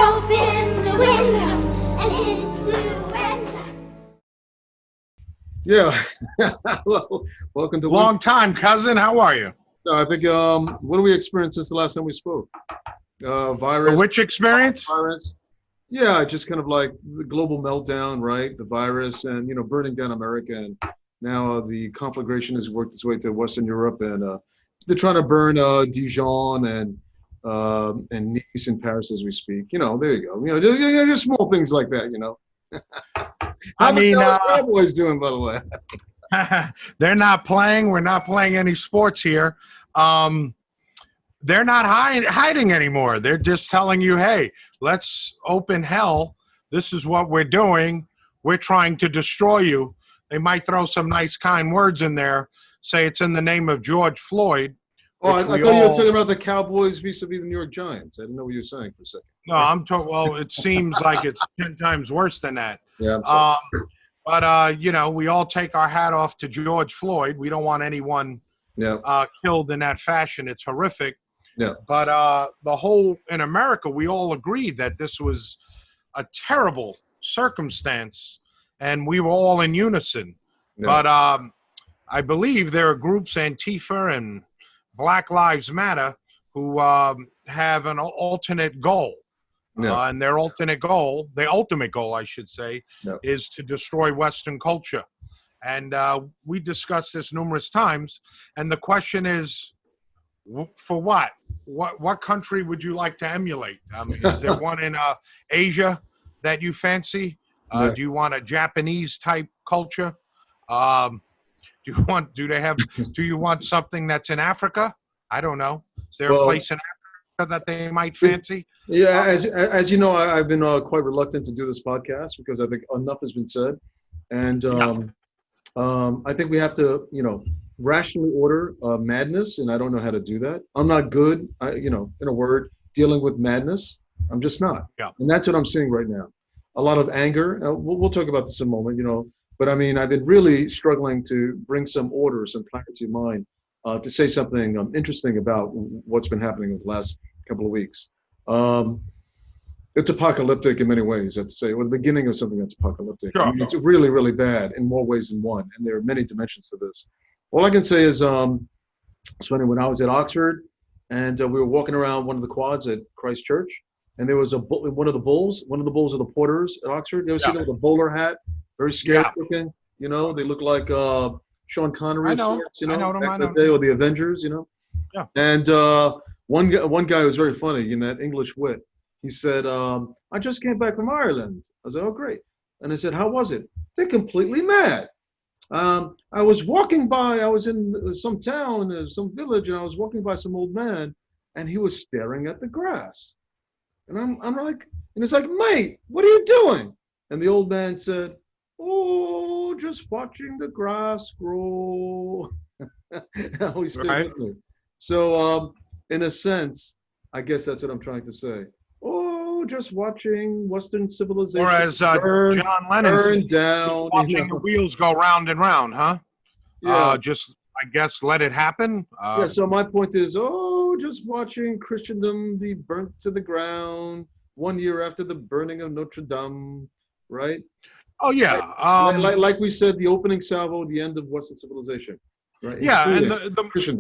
rope in the wind and influenza. Yeah. Well, welcome to Long time, cousin. How are you? I think what have we experienced since the last time we spoke? Virus. Which experience? Virus. Yeah, just kind of like the global meltdown, right? The virus and burning down America, and now the conflagration has worked its way to Western Europe, and they're trying to burn Dijon and Nice and Paris as we speak. There you go. Just small things like that. How the Dallas Cowboys doing, by the way? They're not playing. We're not playing any sports here. They're not hiding anymore. They're just telling you, hey, let's open hell. This is what we're doing. We're trying to destroy you. They might throw some nice, kind words in there, say it's in the name of George Floyd. Oh, I thought you were talking about the Cowboys vis-a-vis the New York Giants. I didn't know what you were saying for a second. No, I'm talking. Well, it seems like it's 10 times worse than that. Yeah. But we all take our hat off to George Floyd. We don't want anyone killed in that fashion. It's horrific. Yeah. But in America, we all agreed that this was a terrible circumstance, and we were all in unison. Yeah. But I believe there are groups, Antifa and Black Lives Matter, who have an alternate goal. Yeah. And their ultimate goal, I should say, is to destroy Western culture. And we discussed this numerous times. And the question is, for what? What country would you like to emulate? Is there one in Asia that you fancy? Do you want a Japanese type culture? Do you want something that's in Africa? I don't know. Is there a place in Africa that they might fancy? Yeah, as you know, I've been quite reluctant to do this podcast because I think enough has been said. And I think we have to, rationally order madness, and I don't know how to do that. I'm not good, in a word, dealing with madness. I'm just not. Yeah. And that's what I'm seeing right now. A lot of anger. We'll talk about this in a moment, But I mean, I've been really struggling to bring some order, some clarity of mind, to say something interesting about what's been happening in the last couple of weeks. It's apocalyptic in many ways, I'd say. Well, the beginning of something that's apocalyptic. Sure. I mean, it's really, really bad in more ways than one, and there are many dimensions to this. All I can say is, it's funny, when I was at Oxford, and we were walking around one of the quads at Christ Church, and there was one of the bulls of the porters at Oxford. You ever see them with a bowler hat? Very scary looking, they look like Sean Connery. I know them. Back in the day, or the Avengers, Yeah. And one guy was very funny, that English wit. He said, I just came back from Ireland. I was like, oh, great. And I said, how was it? They're completely mad. I was walking by, I was in some town, some village, and I was walking by some old man, and he was staring at the grass. And I'm like, and it's like, mate, what are you doing? And the old man said, oh, just watching the grass grow. Always stayed with me. So, in a sense, I guess that's what I'm trying to say. Oh, just watching Western civilization. Or as John Lennon burn down. Watching the wheels go round and round, huh? Yeah. Just, I guess, let it happen. Yeah, so my point is, just watching Christendom be burnt to the ground 1 year after the burning of Notre Dame, right? Oh, yeah. Like we said, the opening salvo, the end of Western civilization. Right? Yeah,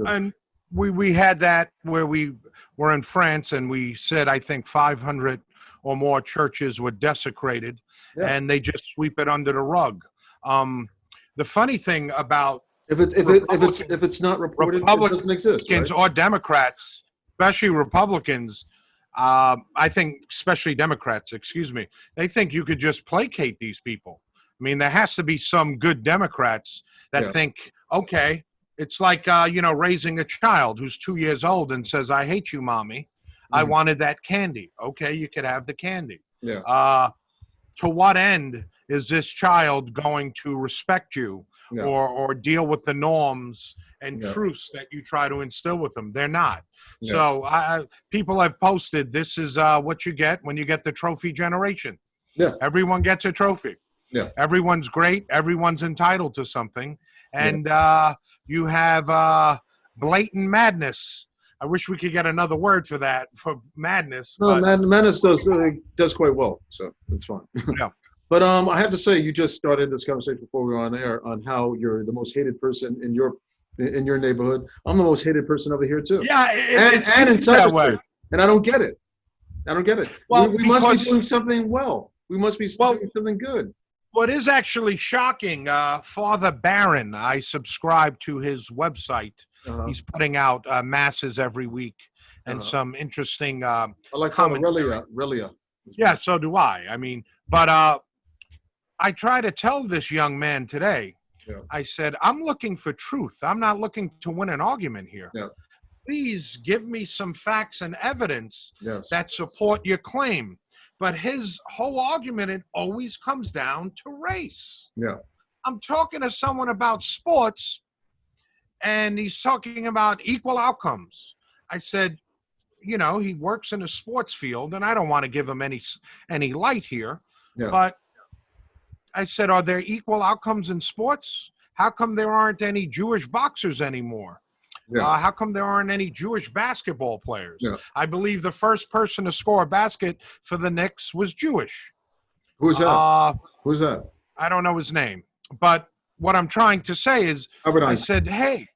and we had that where we were in France, and we said, I think 500 or more churches were desecrated, and they just sweep it under the rug. The funny thing about if it's not reported, it doesn't exist. Republicans or Democrats, especially Republicans, I think, especially Democrats, they think you could just placate these people. I mean, there has to be some good Democrats that think, okay, it's like, raising a child who's 2 years old and says, I hate you, mommy. I wanted that candy. Okay, you could have the candy. Yeah. To what end is this child going to respect you or deal with the norms and truths that you try to instill with them? They're not. Yeah. So people have posted, this is what you get when you get the trophy generation. Yeah. Everyone gets a trophy. Yeah. Everyone's great. Everyone's entitled to something. And you have blatant madness I wish we could get another word for that, for madness. No, But, Menace does quite well, so it's fine. yeah. But I have to say, you just started this conversation before we were on air on how you're the most hated person in your neighborhood. I'm the most hated person over here too. Yeah, and in that way. And I don't get it. I don't get it. Well, we must be doing something well. We must be doing something good. What is actually shocking, Father Barron, I subscribe to his website. He's putting out masses every week and some interesting I like commentary. Relia. Yeah, so do I. I mean, but I try to tell this young man today, I said, I'm looking for truth. I'm not looking to win an argument here. Yeah. Please give me some facts and evidence that support your claim. But his whole argument, it always comes down to race. Yeah. I'm talking to someone about sports, and he's talking about equal outcomes. I said, you know, he works in a sports field, and I don't want to give him any light here, but I said, are there equal outcomes in sports? How come there aren't any Jewish boxers anymore? How come there aren't any Jewish basketball players? I believe the first person to score a basket for the Knicks was Jewish. Who's that? Who's that? I don't know his name. But what I'm trying to say is, I said, hey,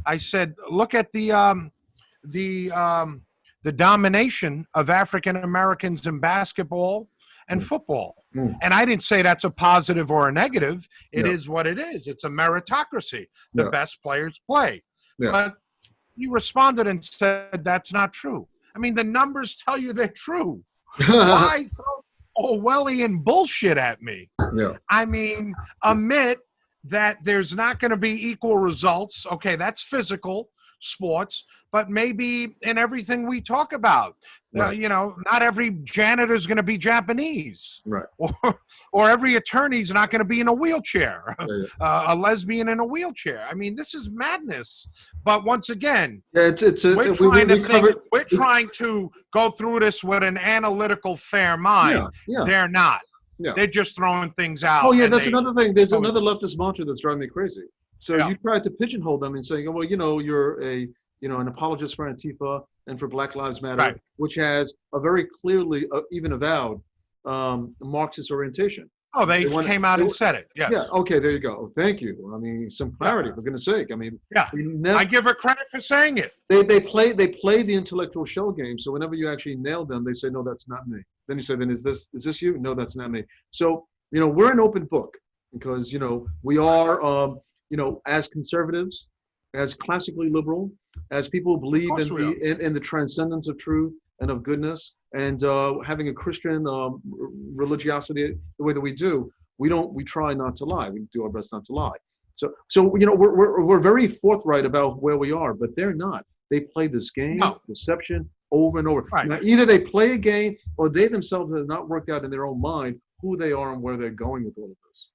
I said, look at the domination of African Americans in basketball and football. And I didn't say that's a positive or a negative. It is what it is. It's a meritocracy. The best players play. But he responded and said, that's not true. I mean, the numbers tell you they're true. Why throw Orwellian bullshit at me? I mean, admit that there's not going to be equal results. Okay, that's physical sports, but maybe in everything we talk about, you know, not every janitor is going to be Japanese, or every attorney is not going to be in a wheelchair, a lesbian in a wheelchair. I mean, this is madness. But once again, we're trying to go through this with an analytical, fair mind. They're not. They're just throwing things out. Oh yeah, that's another thing. There's another leftist mantra that's driving me crazy. So you tried to pigeonhole them and saying, well, you know, you're an apologist for Antifa and for Black Lives Matter, which has a very clearly, even avowed, Marxist orientation. Oh, they came out and said it. Yes. Yeah. Okay. There you go. Thank you. I mean, some clarity, for goodness sake. I mean, I give her credit for saying it. They play the intellectual shell game. So whenever you actually nail them, they say, no, that's not me. Then you say, then is this you? No, that's not me. So, you know, we're an open book because, you know, we are, you know, as conservatives, as classically liberal, as people who believe in the transcendence of truth and of goodness, and having a Christian religiosity the way that we do, we try not to lie. We do our best not to lie. So you know, we're very forthright about where we are, but they're not. They play this game, deception, over and over. Now, either they play a game, or they themselves have not worked out in their own mind who they are and where they're going with all of this.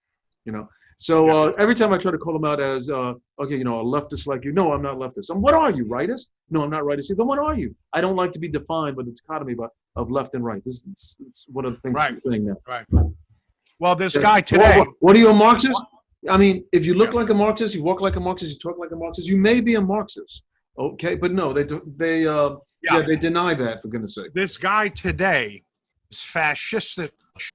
You know. So every time I try to call them out as, okay, you know, a leftist like you. No, I'm not leftist. What are you, rightist? No, I'm not rightist. Then what are you? I don't like to be defined by the dichotomy of left and right. This is one of the things I'm saying now. Well, this guy today. What are you, a Marxist? I mean, if you look like a Marxist, you walk like a Marxist, you talk like a Marxist, you may be a Marxist. Okay, but no, they deny that, for goodness sake. This guy today is fascistic.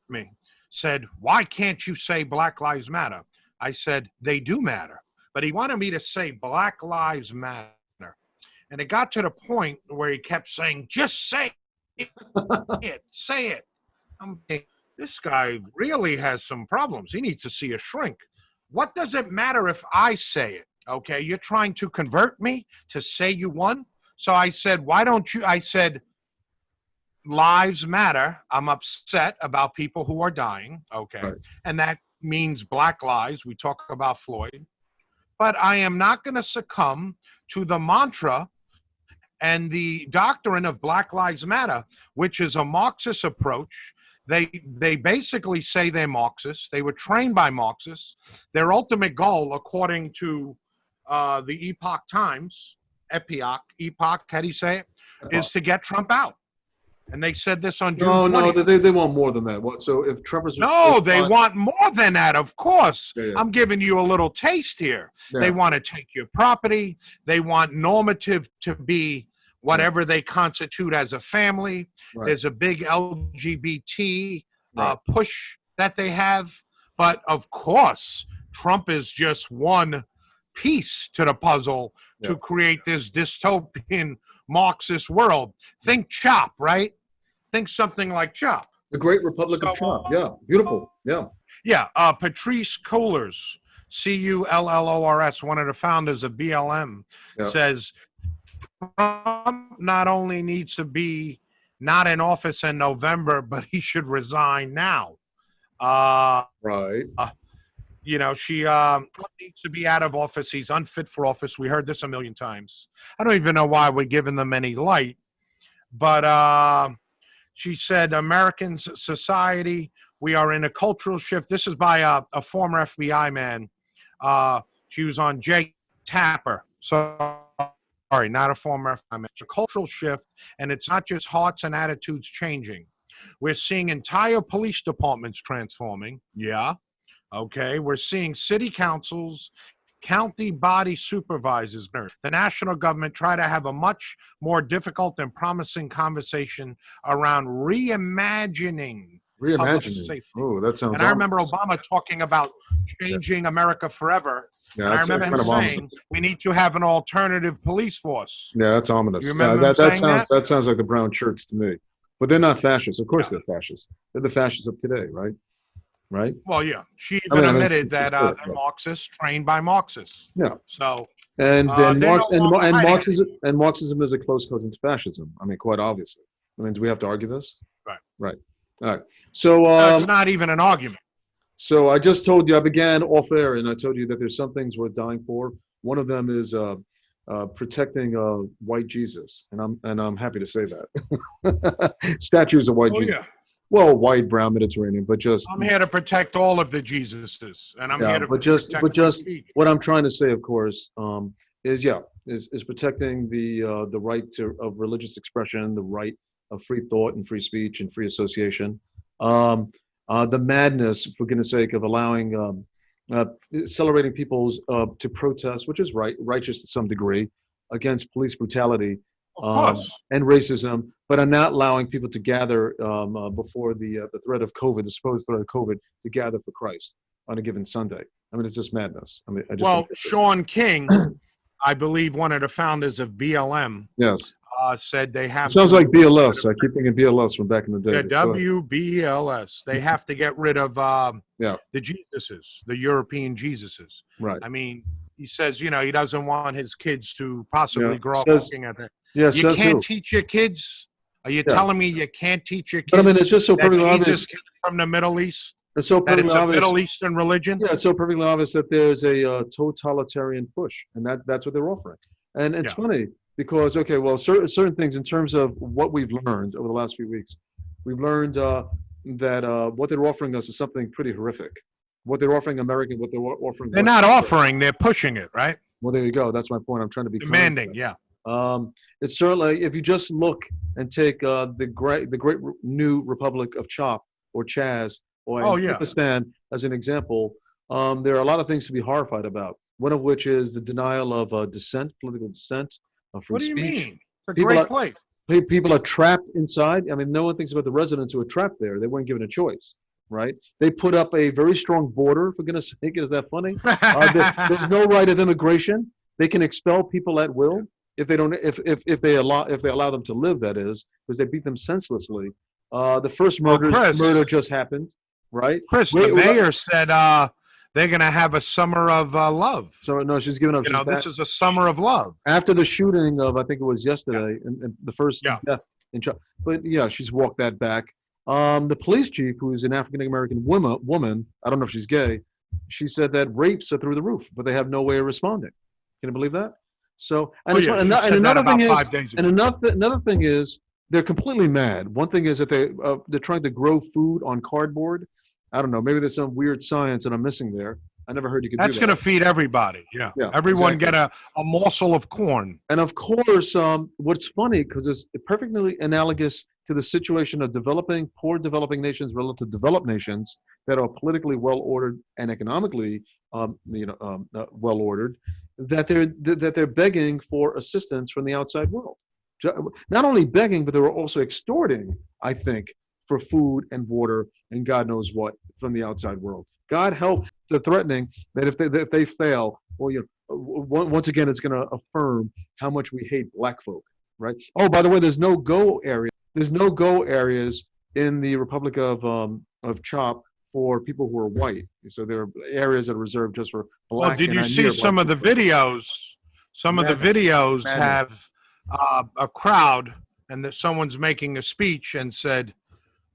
Me said, why can't you say Black Lives Matter? I said, they do matter. But he wanted me to say Black Lives Matter. And it got to the point where he kept saying, just say it, say it. I'm thinking, this guy really has some problems. He needs to see a shrink. What does it matter if I say it? Okay, you're trying to convert me to say you won? So I said, why don't you? I said, lives matter. I'm upset about people who are dying. Okay. And that means Black lives. We talk about Floyd. But I am not going to succumb to the mantra and the doctrine of Black Lives Matter, which is a Marxist approach. They basically say they're Marxists. They were trained by Marxists. Their ultimate goal, according to the Epoch Times, Epoch, how do you say it, is to get Trump out. And they said this on June 20th. No, they want more than that. So if Trump is... No, they want more than that, of course. I'm giving you a little taste here. They want to take your property. They want normative to be whatever they constitute as a family. Right. There's a big LGBT Right. push that they have. But of course, Trump is just one piece to the puzzle to create this dystopian Marxist world. Think CHOP, right? Think something like CHOP. The Great Republic of Trump. Yeah, beautiful. Yeah. Yeah, Patrice Cullors, Cullors, one of the founders of BLM, says Trump not only needs to be not in office in November, but he should resign now. Right. You know, she needs to be out of office. He's unfit for office. We heard this a million times. I don't even know why we're giving them any light. But she said, American society, we are in a cultural shift. This is by a former FBI man. She was on Jay Tapper. Sorry, not a former FBI man. It's a cultural shift, and it's not just hearts and attitudes changing. We're seeing entire police departments transforming. Yeah. Okay, we're seeing city councils, county body supervisors, the national government try to have a much more difficult and promising conversation around reimagining public safety. Oh, that sounds. And I remember Obama talking about changing America forever. Yeah, and I remember him saying we need to have an alternative police force. Yeah, that's ominous. You remember him saying that? That sounds like the brown shirts to me. But they're not fascists. Of course they're fascists. They're the fascists of today, right? Right? Well, yeah. She even admitted that they're Marxists trained by Marxists. Yeah. So Marxism is a close cousin to fascism. I mean, quite obviously. I mean, do we have to argue this? Right. Right. All right. So it's not even an argument. So I just told you, I began off air, and I told you that there's some things worth dying for. One of them is protecting white Jesus, and I'm happy to say that. Statues of white Jesus. Yeah. Well, white, brown, Mediterranean, but just. I'm here to protect all of the Jesuses, and I'm here to protect. But just what I'm trying to say, of course, is protecting the right of religious expression, the right of free thought and free speech and free association. The madness, for goodness sake, of allowing accelerating people's to protest, which is righteous to some degree, against police brutality. And racism, but are not allowing people to gather before the threat of COVID, the supposed threat of COVID, to gather for Christ on a given Sunday. I mean, it's just madness. I mean, Sean King, I believe one of the founders of BLM, said they have. Sounds like BLS. I keep thinking BLS from back in the day. Yeah, WBLS. They have to get rid of the Jesuses, the European Jesuses. Right. I mean, he says, he doesn't want his kids to possibly grow up looking at that. Yes, you can't teach your kids. Are you telling me you can't teach your kids? But I mean, it's just so perfectly obvious from the Middle East. It's so perfectly obvious. It's a Middle Eastern religion. Yeah, it's so perfectly obvious that there's a totalitarian push, and that's what they're offering. And it's funny because certain things in terms of what we've learned over the last few weeks, we've learned that what they're offering us is something pretty horrific. What they're offering American, what they're offering. They're not offering; they're pushing it, right? Well, there you go. That's my point. I'm trying to be demanding. Yeah. It's certainly, if you just look and take the great new Republic of Chop or Chaz or Pakistan as an example, there are a lot of things to be horrified about. One of which is the denial of dissent, political dissent, of free speech. What do you mean? It's a great place. People are trapped inside. I mean, no one thinks about the residents who are trapped there. They weren't given a choice, right? They put up a very strong border. For goodness sake, is that funny? There's no right of immigration. They can expel people at will. If they don't, if they allow them to live, that is, because they beat them senselessly. The first murder just happened, right? Chris, the mayor said they're going to have a summer of love. So no, she's giving up. This is a summer of love. After the shooting of, I think it was yesterday, and the first death in China. But she's walked that back. The police chief, who is an African American woman, I don't know if she's gay, she said that rapes are through the roof, but they have no way of responding. Can you believe that? So, another thing is they're completely mad. One thing is that they're trying to grow food on cardboard. I don't know. Maybe there's some weird science that I'm missing there. I never heard you could do that. That's going to feed everybody. Yeah. Everyone get a morsel of corn. And of course, what's funny, because it's perfectly analogous to the situation of poor developing nations relative to developed nations that are politically well-ordered and economically well-ordered, that they're begging for assistance from the outside world. Not only begging, but they were also extorting, I think, for food and water and God knows what from the outside world. God help the threatening that if they fail, well, once again, it's going to affirm how much we hate black folk, right? Oh, by the way, there's no go area. There's no go areas in the Republic of Chop for people who are white. So there are areas that are reserved just for Well, black. did and you see near some black of the people. videos? Some of the Madness. videos Madness. have a crowd, and that someone's making a speech and said,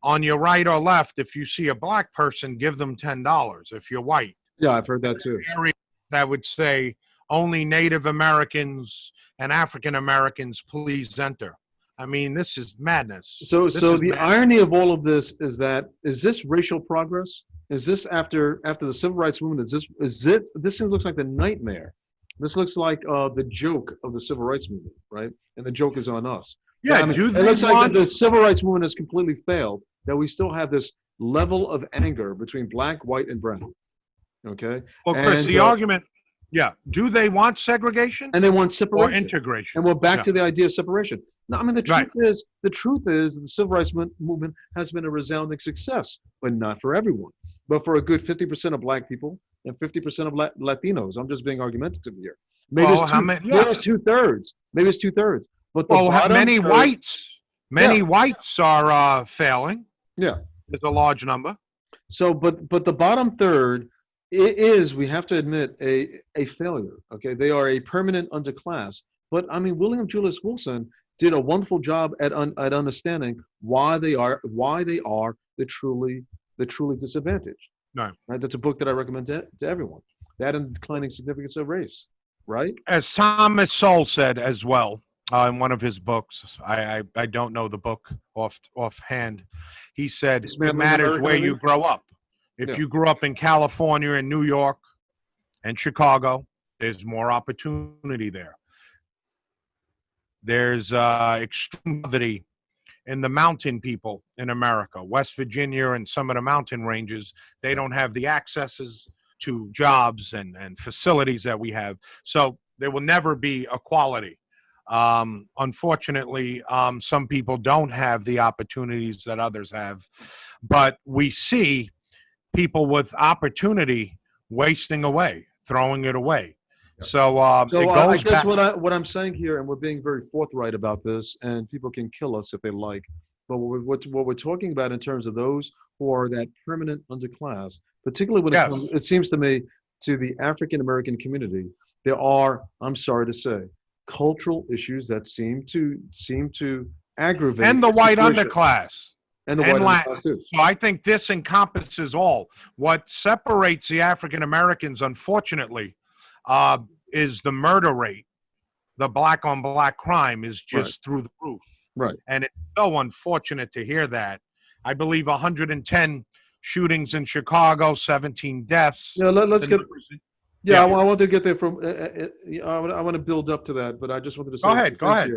on your right or left, if you see a black person, give them $10. If you're white, Yeah, I've heard that too. area that would say only Native Americans and African Americans please enter. I mean, this is madness. So, This so is the madness. irony of all of this is that is this racial progress? Is this after the civil rights movement? This looks like the nightmare. This looks like the joke of the civil rights movement, right? And the joke is on us. So, Yeah, I mean, do it they looks like want? the civil rights movement has completely failed. That we still have this level of anger between black, white, and brown. Okay, Well, Chris, and the argument. Yeah, do they want segregation and they want or separation. integration? And we're back Yeah. to the idea of separation. No, I mean the Right. truth is that the civil rights movement has been a resounding success, but not for everyone. But for a good 50% of black people and 50% of Latinos. I'm just being argumentative here. Maybe Well, it's how two. many? Maybe Yeah. it's 2/3. Maybe it's 2/3. But the Well, bottom many third, whites. Many Yeah. whites are failing. yeah. There's a large number. So, but the bottom third is, we have to admit, a failure. Okay, they are a permanent underclass. But I mean, William Julius Wilson did a wonderful job at understanding why they are the truly disadvantaged. No. Right. That's a book that I recommend to everyone. That and Declining Significance of Race. Right. As Thomas Sowell said as well in one of his books, I don't know the book offhand. He said it Dismantling matters American where Elite? you grow up. If Yeah. you grew up in California and New York and Chicago, there's more opportunity there. There's extreme poverty in the mountain people in America. West Virginia and some of the mountain ranges, they don't have the accesses to jobs and facilities that we have. So there will never be equality. Unfortunately, some people don't have the opportunities that others have. But we see people with opportunity wasting away, throwing it away. So, it So goes I guess back. what I'm saying here, and we're being very forthright about this, and people can kill us if they like, but what we're talking about in terms of those who are that permanent underclass, particularly when it Yes. comes, it seems to me, to the African American community, there are, I'm sorry to say, cultural issues that seem to aggravate And the white situation. underclass. And the and white Latin. underclass too. So I think this encompasses all. What separates the African Americans, unfortunately, is the murder rate. The black on black crime is just through the roof. Right. And it's so unfortunate to hear that. I believe 110 shootings in Chicago, 17 deaths. Yeah, let's The get. numbers- Yeah, Yeah. I want to get there from. I want to build up to that, but I just wanted to say. Go ahead, go ahead.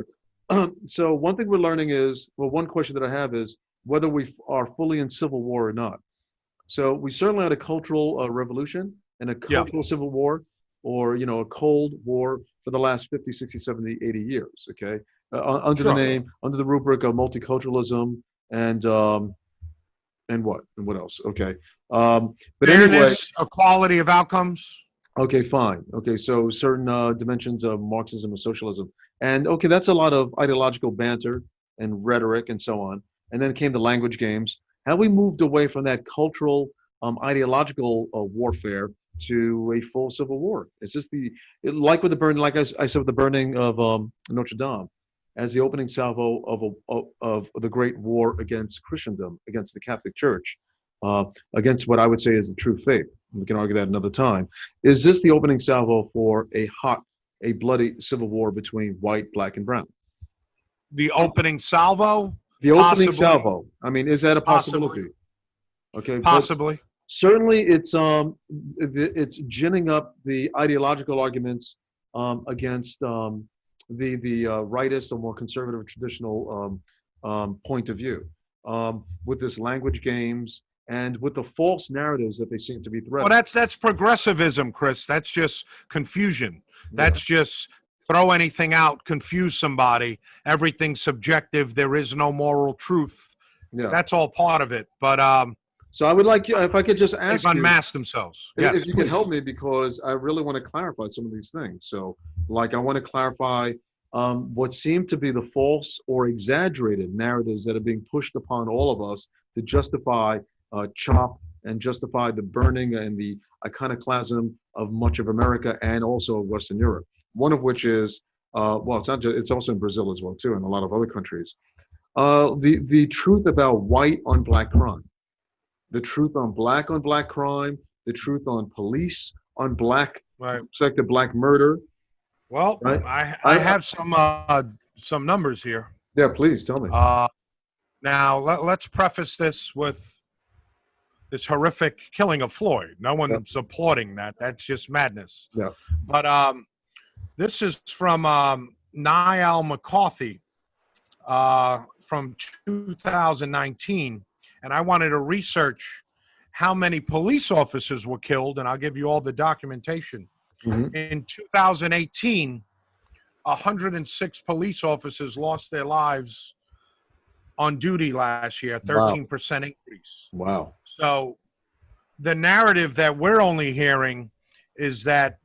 Here. So one thing we're learning is, well, one question that I have is whether we are fully in civil war or not. So we certainly had a cultural revolution and a cultural civil war, or a Cold War for the last 50, 60, 70, 80 years. Okay, under the Sure. name, under the rubric of multiculturalism and what else? Okay, but anyway. Fairness, equality of outcomes. Okay, fine. Okay, so certain dimensions of Marxism and socialism. And okay, that's a lot of ideological banter and rhetoric and so on. And then came the language games. How we moved away from that cultural, ideological warfare to a full civil war. It's just like with the burning, like I said, with the burning of Notre Dame, as the opening salvo of the great war against Christendom, against the Catholic Church, against what I would say is the true faith. We can argue that another time. Is this the opening salvo for a bloody civil war between white, black, and brown? The opening salvo? The opening Possibly. salvo. I mean, is that a Possibly. possibility? Okay. but Possibly. certainly, it's ginning up the ideological arguments against the rightist or more conservative traditional point of view with this language games. And with the false narratives that they seem to be threatening. Well, that's progressivism, Chris. That's just confusion. That's just throw anything out, confuse somebody. Everything's subjective. There is no moral truth. Yeah. That's all part of it. But So I would like you, if I could just ask they've you, unmasked themselves. if, Yes, if you could please. help me, because I really want to clarify some of these things. So, like, I want to clarify what seem to be the false or exaggerated narratives that are being pushed upon all of us to justify CHOP and justify the burning and the iconoclasm of much of America and also Western Europe. One of which is, well, it's not just, it's also in Brazil as well too, and a lot of other countries. The truth about white on black crime, the truth on black crime, the truth on police on black, Right. suspected black murder. Well, Right. I have some numbers here. Yeah, please tell me. Now let's preface this with this horrific killing of Floyd. No one's applauding that. That's just madness. Yeah. But this is from Niall McCarthy from 2019, and I wanted to research how many police officers were killed, and I'll give you all the documentation. Mhm. In 2018, 106 police officers lost their lives on duty last year, 13% increase. Wow. So the narrative that we're only hearing is that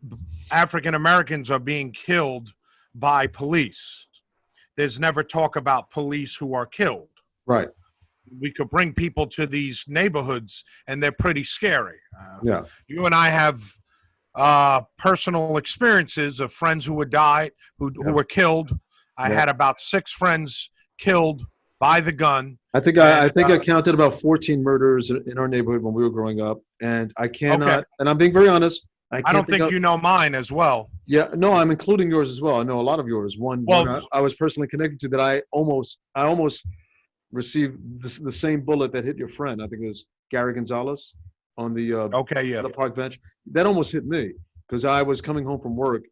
African Americans are being killed by police. There's never talk about police who are killed. Right. We could bring people to these neighborhoods and they're pretty scary. Yeah. You and I have personal experiences of friends who would die, who were killed. I had about 6 friends killed by the gun. I think I counted about 14 murders in our neighborhood when we were growing up, and I cannot. And I'm being very honest. I don't think you know mine as well. Yeah, no, I'm including yours as well. I know a lot of yours. One I was personally connected to that I almost received the same bullet that hit your friend. I think it was Gary Gonzalez on the the park bench. That almost hit me because I was coming home from work,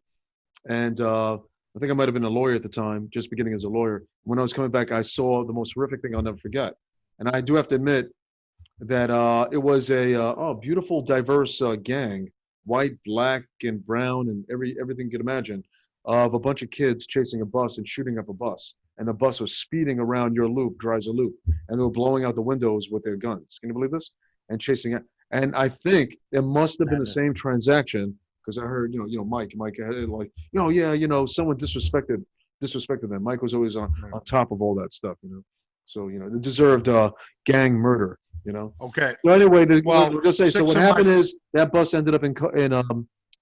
and I think I might have been a lawyer at the time, just beginning as a lawyer. When I was coming back, I saw the most horrific thing I'll never forget. And I do have to admit that it was a beautiful, diverse gang, white, black, and brown, and everything you could imagine, of a bunch of kids chasing a bus and shooting up a bus. And the bus was speeding around your loop, Dreiser Loop, and they were blowing out the windows with their guns. Can you believe this? And chasing it. And I think it must have been the same transaction, because I heard, Mike, like, someone disrespected them. Mike was always on top of all that stuff, So, the deserved gang murder, Okay. So anyway, well, we're gonna say, so what happened is that bus ended up in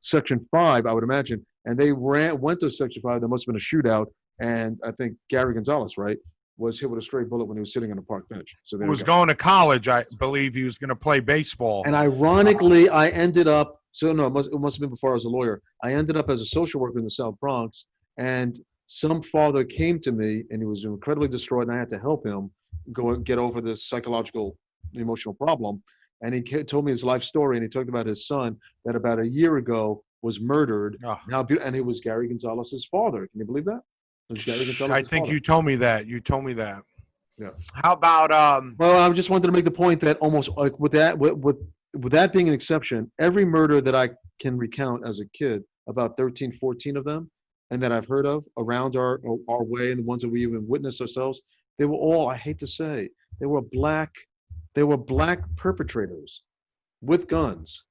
Section 5, I would imagine, and they went to Section 5. There must have been a shootout, and I think Gary Gonzalez, right, was hit with a stray bullet when he was sitting on a park bench. So he was going to college. I believe he was going to play baseball. And ironically, I ended up. So no, it must have been before I was a lawyer. I ended up as a social worker in the South Bronx, and some father came to me, and he was incredibly distraught, and I had to help him get over this psychological, emotional problem. And he told me his life story, and he talked about his son that about a year ago was murdered. And it was Gary Gonzalez's father. Can you believe that? It was Gary Gonzalez's I think father. you told me that. Yeah. How about Well, I just wanted to make the point that almost like with that being an exception, every murder that I can recount as a kid, about 13, 14 of them, and that I've heard of around our way, and the ones that we even witnessed ourselves, they were all, I hate to say, they were black perpetrators with guns.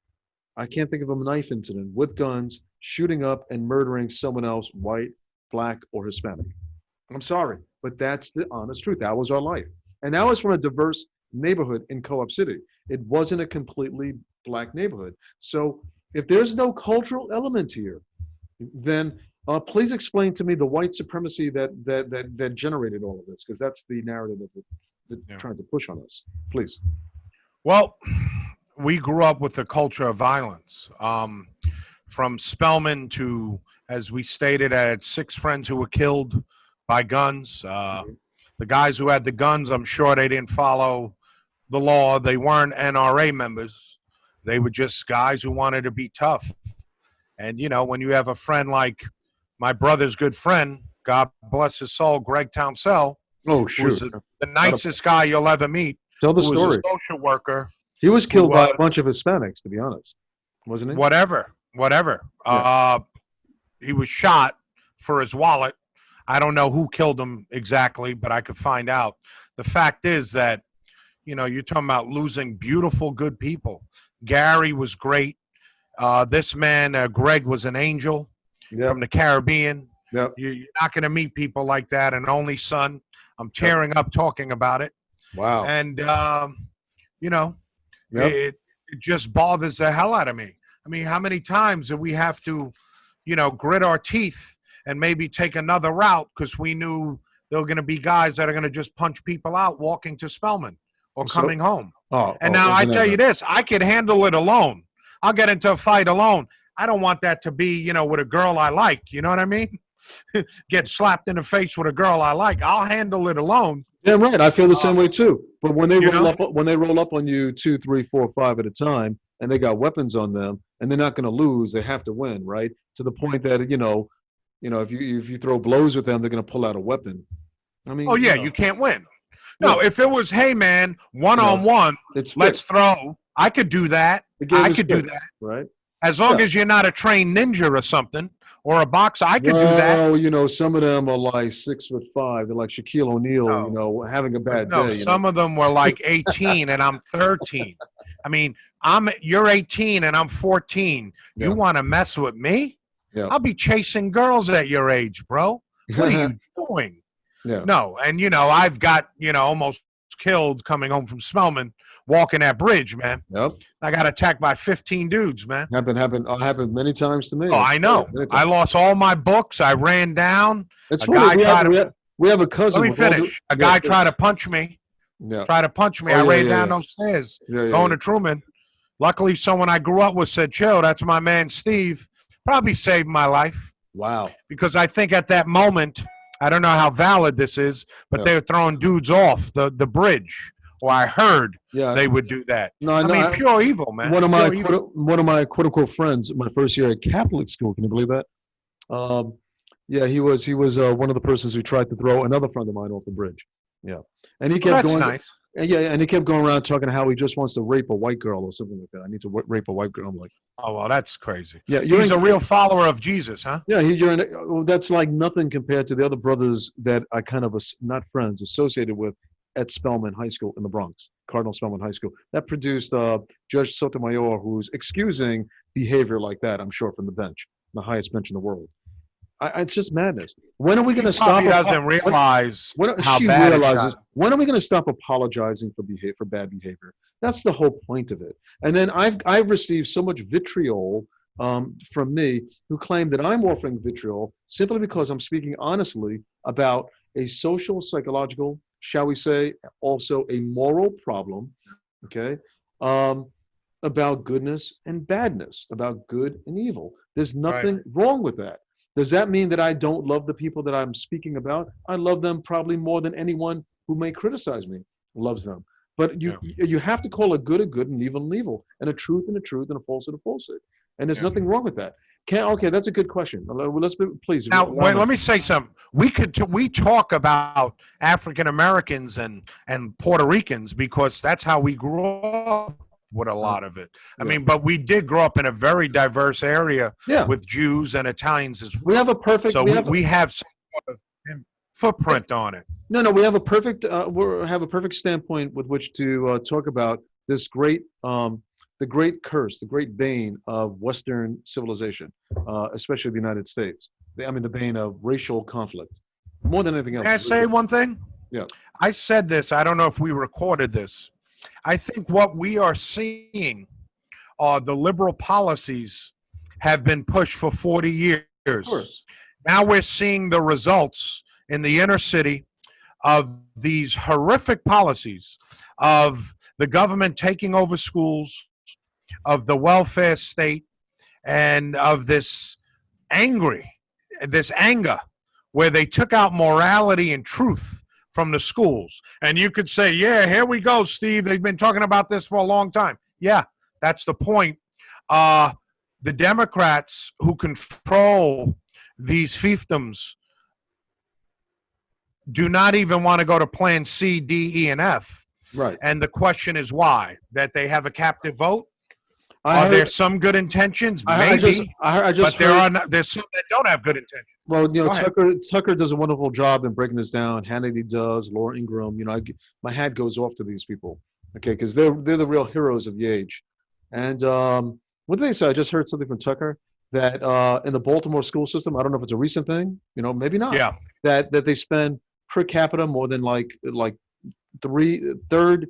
I can't think of a knife incident with guns shooting up and murdering someone else, white, black, or Hispanic. I'm sorry, but that's the honest truth. That was our life. And that was from a diverse neighborhood in Co-op City. It wasn't a completely black neighborhood. So if there's no cultural element here, then please explain to me the white supremacy that generated all of this, because that's the narrative that they're trying to push on us. Please. Well, we grew up with the culture of violence. From Spelman to, as we stated, I had 6 friends who were killed by guns. The guys who had the guns, I'm sure they didn't follow the law. They weren't NRA members. They were just guys who wanted to be tough. And, when you have a friend like my brother's good friend, God bless his soul, Greg Townsell, who's the nicest guy you'll ever meet. Tell the story. Was a social worker. He was killed by a bunch of Hispanics, to be honest, wasn't he? Whatever. Yeah. He was shot for his wallet. I don't know who killed him exactly, but I could find out. The fact is that, you know, you're talking about losing beautiful, good people. Gary was great. This man, Greg, was an angel from the Caribbean. Yep. You're not going to meet people like that. An only son. I'm tearing up talking about it. Wow. And, you know, Yep. it just bothers the hell out of me. I mean, how many times do we have to, you know, grit our teeth and maybe take another route because we knew there were going to be guys that are going to just punch people out walking to Spelman or coming home. And now I tell you this, I could handle it alone. I'll get into a fight alone. I don't want that to be, you know, with a girl I like. You know what I mean? Get slapped in the face with a girl I like. I'll handle it alone. Yeah, right. I feel the same way too. But when they roll know? up, when they roll up on you 2, 3, 4, 5 at a time, and they got weapons on them, and they're not going to lose, they have to win, right? To the point that you know, if you throw blows with them, they're going to pull out a weapon. I mean, oh yeah, you can't win. No, if it was, hey man, one-on-one, let's throw. I could do that. I could do that. Right. As long as you're not a trained ninja or something, or a boxer, I could do that. Oh, you know, some of them are like 6'5". They're like Shaquille O'Neal, you know, having a bad day. Some of them were like 18 and I'm 13. I mean, you're 18 and I'm 14. Yeah. You want to mess with me? Yeah. I'll be chasing girls at your age, bro. What are you doing? Yeah. No, and you know, I've got, you know, almost killed coming home from Spelman, walking that bridge, man. Yep. I got attacked by 15 dudes, man. Happened many times to me. Oh, I know. I lost all my books. I ran down. It's funny. We have a cousin. Let me finish. A guy tried to punch me. Yeah. Tried to punch me. I ran down those stairs going to Truman. Luckily, someone I grew up with said, chill, that's my man Steve. Probably saved my life. Wow. Because I think at that moment, I don't know how valid this is, but they were throwing dudes off the bridge. Or I heard they would do that. No, I mean, pure evil, man. One of my quote unquote friends, my first year at Catholic school. Can you believe that? Yeah, he was one of the persons who tried to throw another friend of mine off the bridge. Yeah, and he kept going. Nice. And he kept going around talking how he just wants to rape a white girl or something like that. I need to rape a white girl. I'm like, oh well, that's crazy. Yeah, he's a real follower of Jesus, huh? Yeah, that's like nothing compared to the other brothers that I kind of not friends associated with at Spelman High School in the Bronx, Cardinal Spelman High School. That produced Judge Sotomayor, who's excusing behavior like that, I'm sure, from the bench, the highest bench in the world. It's just madness. When are we going to stop? He doesn't realize how she bad realizes. When are we going to stop apologizing for bad behavior? That's the whole point of it. And then I've received so much vitriol from me who claim that I'm offering vitriol simply because I'm speaking honestly about a social, psychological, shall we say, also a moral problem, okay, about goodness and badness, about good and evil. There's nothing wrong with that. Does that mean that I don't love the people that I'm speaking about? I love them probably more than anyone who may criticize me loves them. But you have to call a good and evil, and a truth and a truth, and a falsehood a falsehood. And there's nothing wrong with that. Okay, that's a good question. Let's please. Now, wait, let me say something. We talk about African Americans and Puerto Ricans because that's how we grew up with a lot of it. I mean, but we did grow up in a very diverse area with Jews and Italians as well. We have a perfect. So we have some sort of footprint on it. No, we have a perfect. We have a perfect standpoint with which to talk about this great. The great curse, the great bane of Western civilization, especially the United States. I mean, the bane of racial conflict, more than anything else. Can I say one thing? Yeah. I said this. I don't know if we recorded this. I think what we are seeing are the liberal policies have been pushed for 40 years. Of course. Now we're seeing the results in the inner city of these horrific policies of the government taking over schools, of the welfare state, and of this anger where they took out morality and truth from the schools. And you could say, yeah, here we go, Steve. They've been talking about this for a long time. Yeah, that's the point. The Democrats who control these fiefdoms do not even want to go to Plan C, D, E, and F. Right. And the question is why? That they have a captive vote? Are heard, there some good intentions? I Maybe, just, I just but there heard. are not, there's some that don't have good intentions. Well, Go ahead. Tucker does a wonderful job in breaking this down. Hannity does, Laura Ingraham. My hat goes off to these people, okay, because they're the real heroes of the age. And what did they say? I just heard something from Tucker that in the Baltimore school system, I don't know if it's a recent thing, maybe not. Yeah. That they spend per capita more than like third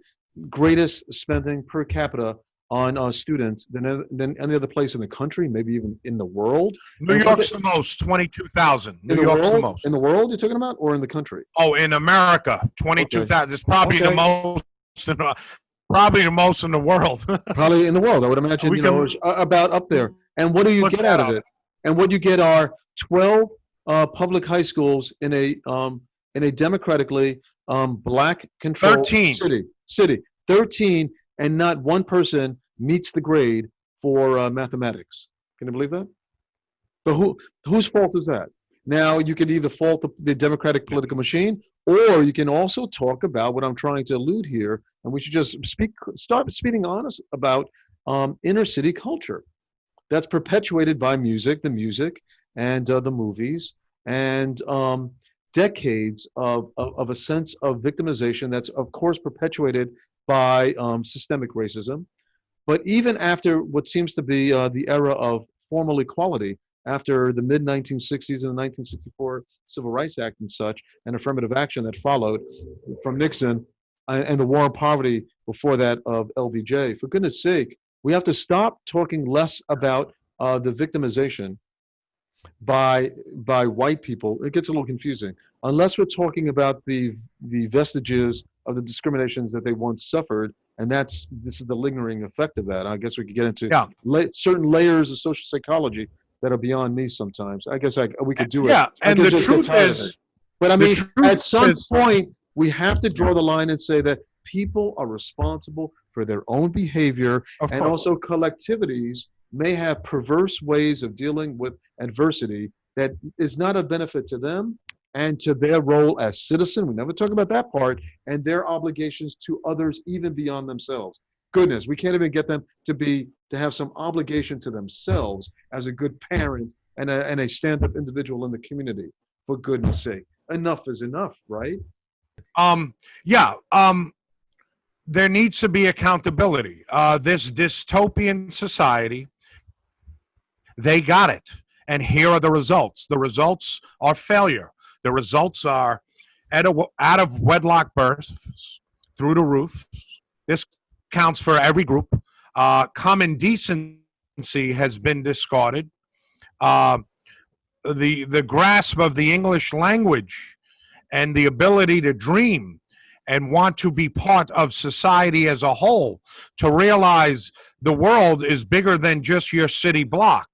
greatest spending per capita on students than any other place in the country, maybe even in the world. New York's the most, 22,000. In New the York's the world, most. in the world, you're talking about, or in the country? Oh, in America, 22,000. It's probably the Okay. most. Probably the most in the world. Probably in the world, I would imagine. We can it's about up there. And what do you look get that out of up. it? And what you get are 12 public high schools in a democratically black controlled 13. city. 13, and not one person meets the grade for mathematics. Can you believe that? But whose fault is that? Now you can either fault the Democratic political machine, or you can also talk about what I'm trying to allude here, and we should just start speaking honest about inner city culture that's perpetuated by the music, and the movies, and decades of a sense of victimization that's of course perpetuated by systemic racism. But even after what seems to be the era of formal equality, after the mid-1960s and the 1964 Civil Rights Act and such, and affirmative action that followed from Nixon, and the war on poverty before that of LBJ, for goodness sake, we have to stop talking less about the victimization by white people. It gets a little confusing. Unless we're talking about the vestiges of the discriminations that they once suffered, and this is the lingering effect of that. I guess we could get into certain layers of social psychology that are beyond me sometimes. I guess we could do it. Yeah, and the truth is, but I mean, at some point, we have to draw the line and say that people are responsible for their own behavior, and also collectivities may have perverse ways of dealing with adversity that is not a benefit to them and to their role as citizen. We never talk about that part, and their obligations to others even beyond themselves. Goodness, we can't even get them to have some obligation to themselves as a good parent and a stand-up individual in the community. For goodness sake, enough is enough, right? There needs to be accountability. This dystopian society, they got it. And here are the results. The results are failure. The results are out of wedlock births through the roof. This counts for every group. Common decency has been discarded. The grasp of the English language and the ability to dream and want to be part of society as a whole, to realize the world is bigger than just your city block.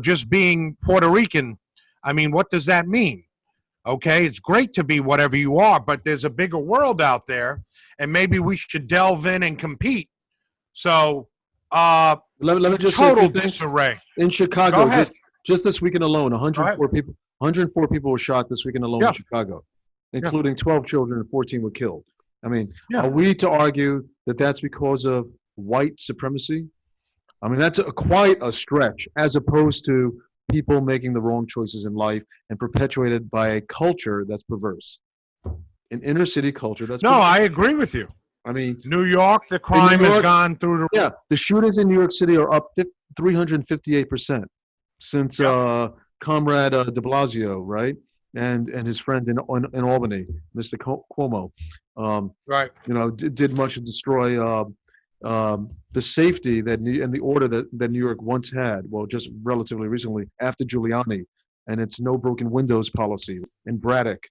Just being Puerto Rican, I mean, what does that mean? Okay, it's great to be whatever you are, but there's a bigger world out there, and maybe we should delve in and compete. So, let me just total say disarray. In Chicago, Go ahead. just this weekend alone, 104 people were shot this weekend alone in Chicago, including 12 children, and 14 were killed. I mean, are we to argue that that's because of white supremacy? I mean, that's quite a stretch, as opposed to people making the wrong choices in life and perpetuated by a culture that's perverse. An inner city culture that's perverse. I agree with you. I mean, New York, the crime has gone through the roof. Yeah, the shootings in New York City are up 358% since Comrade de Blasio, right? And his friend in Albany, Mr. Cuomo, right? Did much to destroy the safety and the order that New York once had. Well, just relatively recently after Giuliani and its no broken windows policy, and Braddock,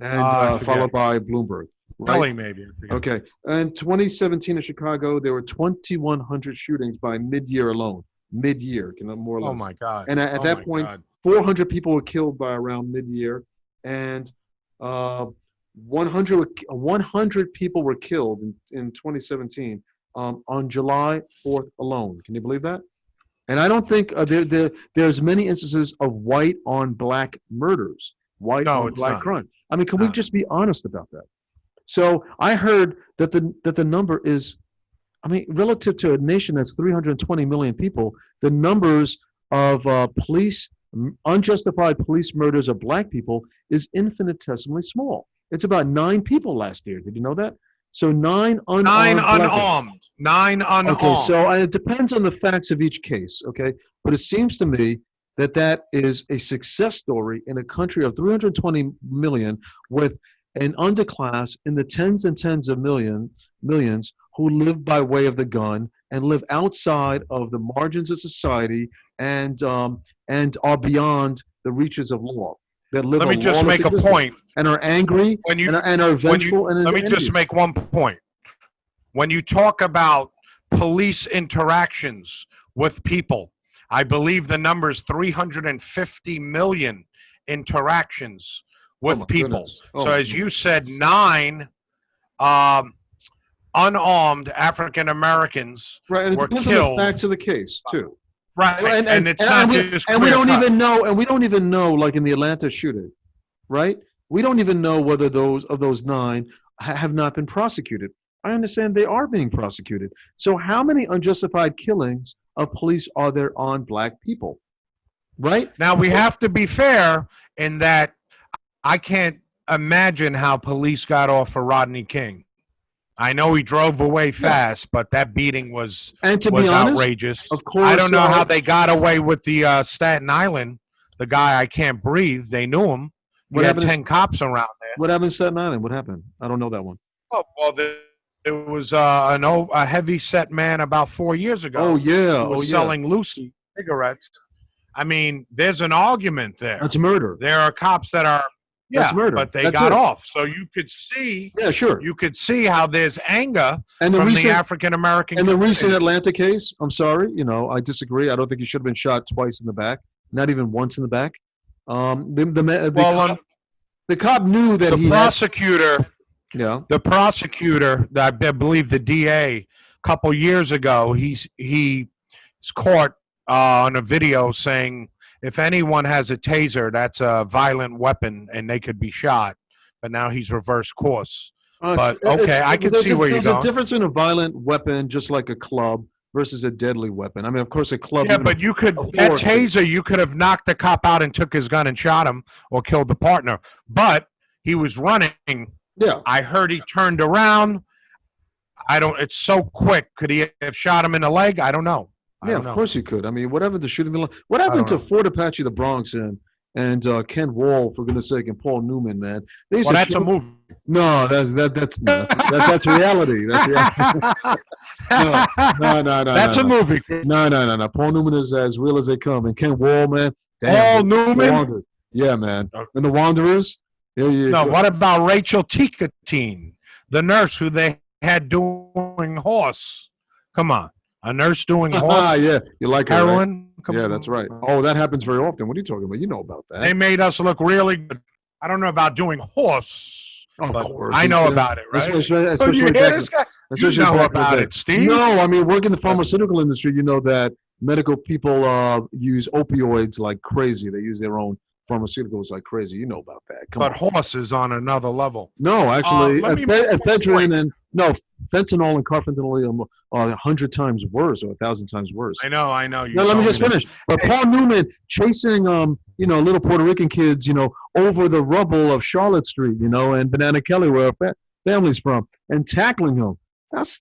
and followed by Bloomberg. Right? Maybe. Okay. In 2017 in Chicago, there were 2,100 shootings by mid-year alone. Mid-year, more or less. Oh my God! And at that point, 400 people were killed by around mid-year, and 100 people were killed in 2017 on July 4th alone. Can you believe that? And I don't think there's many instances of white on black murders, white on black crime. I mean, can we just be honest about that? So I heard that the number is I mean, relative to a nation that's 320 million people, the numbers of unjustified police murders of black people is infinitesimally small. It's about 9 people last year. Did you know that? So 9 Nine unarmed black people. unarmed. Nine unarmed. Okay, so it depends on the facts of each case, okay? But it seems to me that that is a success story in a country of 320 million with an underclass in the tens and tens of millions who live by way of the gun and live outside of the margins of society and are beyond the reaches of law. That live Let me just make a point. And are angry and are vengeful. Let me just make one point. When you talk about police interactions with people, I believe the number is 350 million interactions with people. So as you said, 9 unarmed African Americans right, and it were depends killed. On the facts of the case too. Right, and it's not just and we don't even know, like in the Atlanta shooting, right? We don't even know whether those 9 have not been prosecuted. I understand they are being prosecuted. So how many unjustified killings of police are there on black people? Right? Now we have to be fair in that I can't imagine how police got off for Rodney King. I know he drove away fast, but that beating was be honest, outrageous. Of course, I don't know how they got away with the Staten Island, the guy I can't breathe. They knew him. We had 10 cops around there. What happened in Staten Island? What happened? I don't know that one. Oh, well, there was a heavy-set man about 4 years ago. Oh, yeah. Who was selling Lucy cigarettes. I mean, there's an argument there. That's murder. There are cops that are, that's murder. But they got off. So you could see. Yeah, sure. You could see how there's anger from the African American. And the recent Atlanta case, I'm sorry, I disagree. I don't think he should have been shot twice in the back, not even once in the back. The cop knew that the prosecutor. Yeah. The prosecutor, I believe the DA, a couple years ago, he's caught on a video saying, if anyone has a taser, that's a violent weapon and they could be shot. But now he's reversed course. But okay, I can see where you're going. There's a difference in a violent weapon, just like a club, versus a deadly weapon. I mean, of course, a club. Yeah, but that taser, you could have knocked the cop out and took his gun and shot him or killed the partner. But he was running. Yeah. I heard he turned around. It's so quick. Could he have shot him in the leg? I don't know. Yeah, of course he could. I mean, whatever the shooting. What happened to Fort Apache, the Bronx, and Ken Wall, for goodness sake, and Paul Newman, man? That's a movie. No, that's reality. That's reality. No. That's a movie. No. Paul Newman is as real as they come, and Ken Wall, man. Paul Newman. Yeah, man. And the Wanderers. Yeah. No, what about Rachel Ticatine, the nurse who they had doing horse? Come on. A nurse doing horse? Yeah, you like her, heroin? Right? Yeah, that's right. Oh, that happens very often. What are you talking about? You know about that. They made us look really good. I don't know about doing horse. Of course. I know about it, right? Especially you hear this guy? You know about it, Steve. No, I mean, working in the pharmaceutical industry, you know that medical people use opioids like crazy. They use their own pharmaceuticals like crazy. You know about that. But horses on another level. No, actually, ephedrine and fentanyl and carfentanil are 100 times worse or 1,000 times worse. I know. No, let me just finish. But Paul Newman chasing, little Puerto Rican kids, over the rubble of Charlotte Street, and Banana Kelly, where our family's from, and tackling them. That's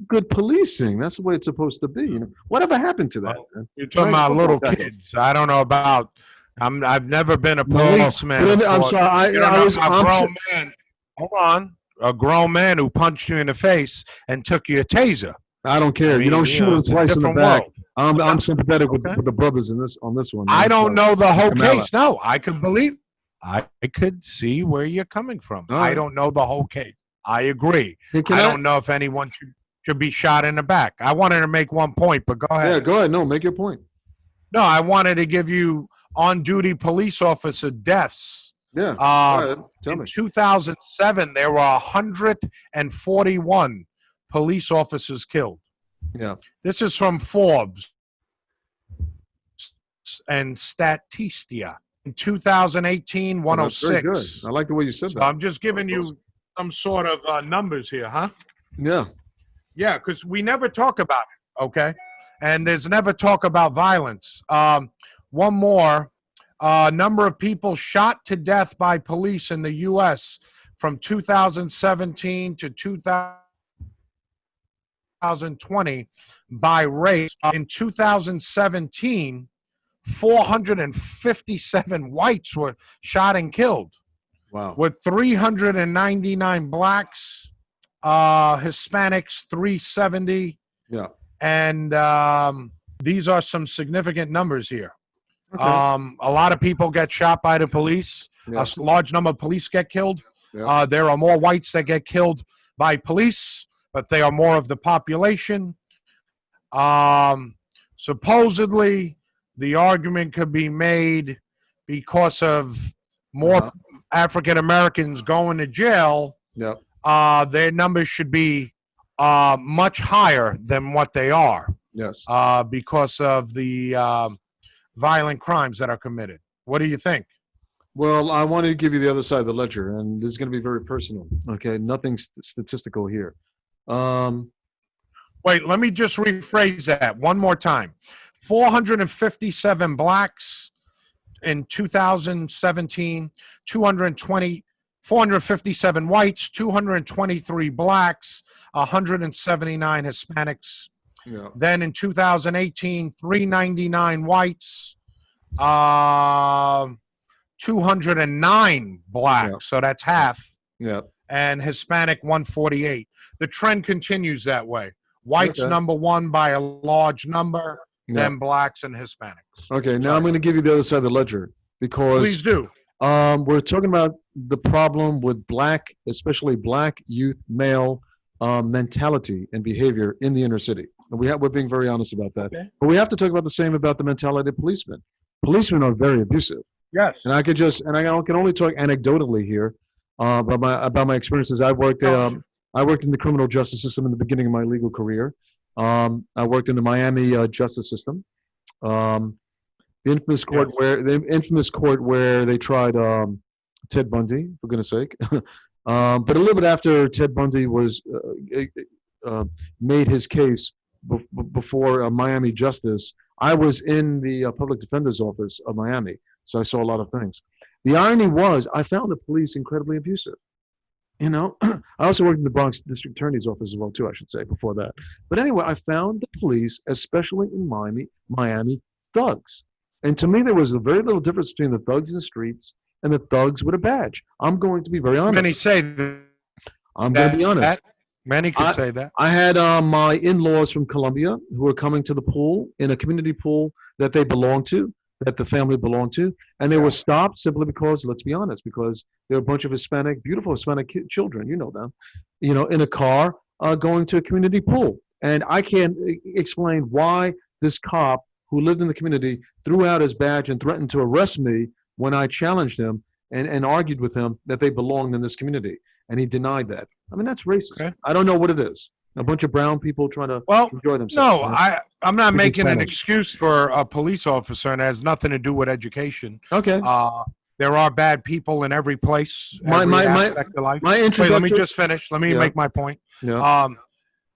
good policing. That's the way it's supposed to be. Whatever happened to that? You're talking about little kids. I don't know about. I've never been a policeman. No, I'm sorry. I was a grown man. Hold on. A grown man who punched you in the face and took your taser. I don't care. You don't shoot him twice in the back. World. I'm sympathetic with the brothers on this one. I don't know the whole case. No, I could see where you're coming from. Right. I don't know the whole case. I agree. I don't know if anyone should be shot in the back. I wanted to make one point, but go ahead. Yeah, go ahead. No, make your point. No, I wanted to give you on-duty police officer deaths. Yeah. Tell me. In 2007, there were 141 police officers killed. Yeah. This is from Forbes and Statista. In 2018, 106. Very good. I like the way you said that. I'm just giving you some sort of numbers here, huh? Yeah. Yeah, because we never talk about it, okay? And there's never talk about violence. One more. Number of people shot to death by police in the U.S. from 2017 to 2020 by race. In 2017, 457 whites were shot and killed, Wow. with 399 blacks, Hispanics 370, Yeah. and these are some significant numbers here. Okay. A lot of people get shot by the police. Yeah. A large number of police get killed. Yeah. There are more whites that get killed by police, but they are more of the population. Supposedly, the argument could be made because of more African Americans going to jail. Yeah. Their numbers should be much higher than what they are. Yes. Because of the violent crimes that are committed. What do you think? Well, I wanted to give you the other side of the ledger, and this is going to be very personal. Okay, nothing statistical here. Wait, let me just rephrase that one more time. 457 blacks in 2017, 457 whites, 223 blacks, 179 Hispanics. Yeah. Then in 2018, 399 whites, 209 blacks. Yeah. So that's half. Yeah. And Hispanic 148. The trend continues that way. Whites number one by a large number, then blacks and Hispanics. Okay, now I'm going to give you the other side of the ledger because please do. We're talking about the problem with black, especially black youth male mentality and behavior in the inner city. And we're being very honest about that. Okay. But we have to talk about the same about the mentality of policemen. Policemen are very abusive. Yes. And I can only talk anecdotally here about my experiences. I worked in the criminal justice system in the beginning of my legal career. I worked in the Miami justice system. The infamous court where they tried Ted Bundy, for goodness sake. But a little bit after Ted Bundy was made his case before Miami Justice, I was in the public defender's office of Miami, so I saw a lot of things. The irony was I found the police incredibly abusive. You know, I also worked in the Bronx District Attorney's office as well, too, I should say, before that. But anyway, I found the police, especially in Miami, thugs. And to me, there was a very little difference between the thugs in the streets and the thugs with a badge. I'm going to be very honest. Many say that. I'm going to be honest. Many could say that. I had my in-laws from Colombia who were coming to the pool, in a community pool that they belonged to, that the family belonged to, and they were stopped simply because, let's be honest, because there were a bunch of beautiful Hispanic children, you know them, in a car going to a community pool. And I can't explain why this cop who lived in the community threw out his badge and threatened to arrest me when I challenged him and argued with him that they belonged in this community. And he denied that. I mean, that's racist. Okay. I don't know what it is. A bunch of brown people trying to enjoy themselves. No, I'm not making an excuse for a police officer, and it has nothing to do with education. Okay. There are bad people in every place, my aspect of life. Wait, let me just finish. Let me make my point. Yeah.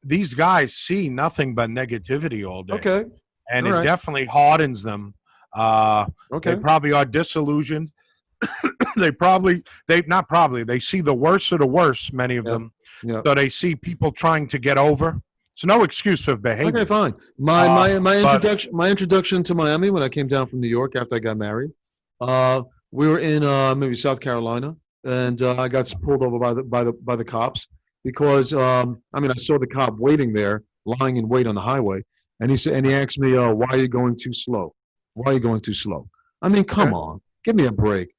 These guys see nothing but negativity all day. Okay. And it definitely hardens them. They probably are disillusioned. They see the worst of the worst, many of them. Yeah. So they see people trying to get over. It's no excuse for behavior. Okay, fine. My introduction to Miami when I came down from New York after I got married. We were in maybe South Carolina, and I got pulled over by the cops because I saw the cop waiting there, lying in wait on the highway, and he asked me, "Why are you going too slow? Why are you going too slow?" I mean, come on, give me a break.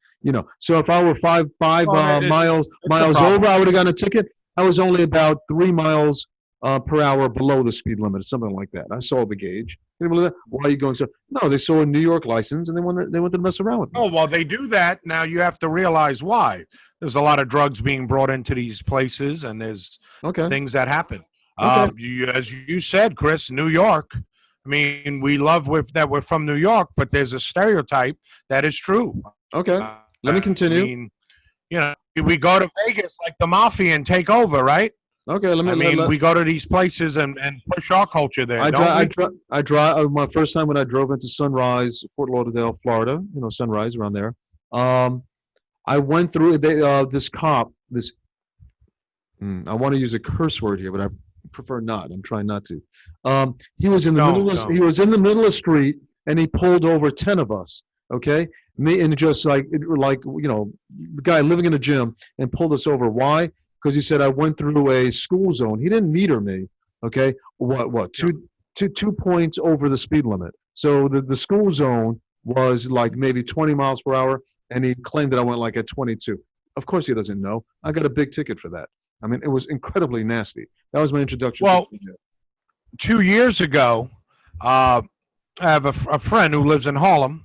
So if I were five miles over, I would have gotten a ticket. I was only about 3 miles per hour below the speed limit, something like that. I saw the gauge. Why are you going so? No, they saw a New York license and they wanted to mess around with me. Oh, well, they do that. Now you have to realize why. There's a lot of drugs being brought into these places, and there's things that happen. As you said, Chris, New York. I mean, we love that we're from New York, but there's a stereotype that is true. Okay. Let me continue. I mean, we go to Vegas like the mafia and take over, right? Okay, let me. I mean, we go to these places and push our culture there. I drive. My first time when I drove into Sunrise, Fort Lauderdale, Florida. You know, Sunrise around there. I went through this cop. I want to use a curse word here, but I prefer not. I'm trying not to. He was in the middle. He was in the middle of the street, and he pulled over 10 of us. Okay, me and just like the guy living in a gym and pulled us over. Why? Because he said I went through a school zone. He didn't meter me. Okay, what? Two points over the speed limit. So the school zone was like maybe 20 miles per hour, and he claimed that I went like at 22. Of course, he doesn't know. I got a big ticket for that. I mean, it was incredibly nasty. That was my introduction. Well, 2 years ago, I have a friend who lives in Harlem,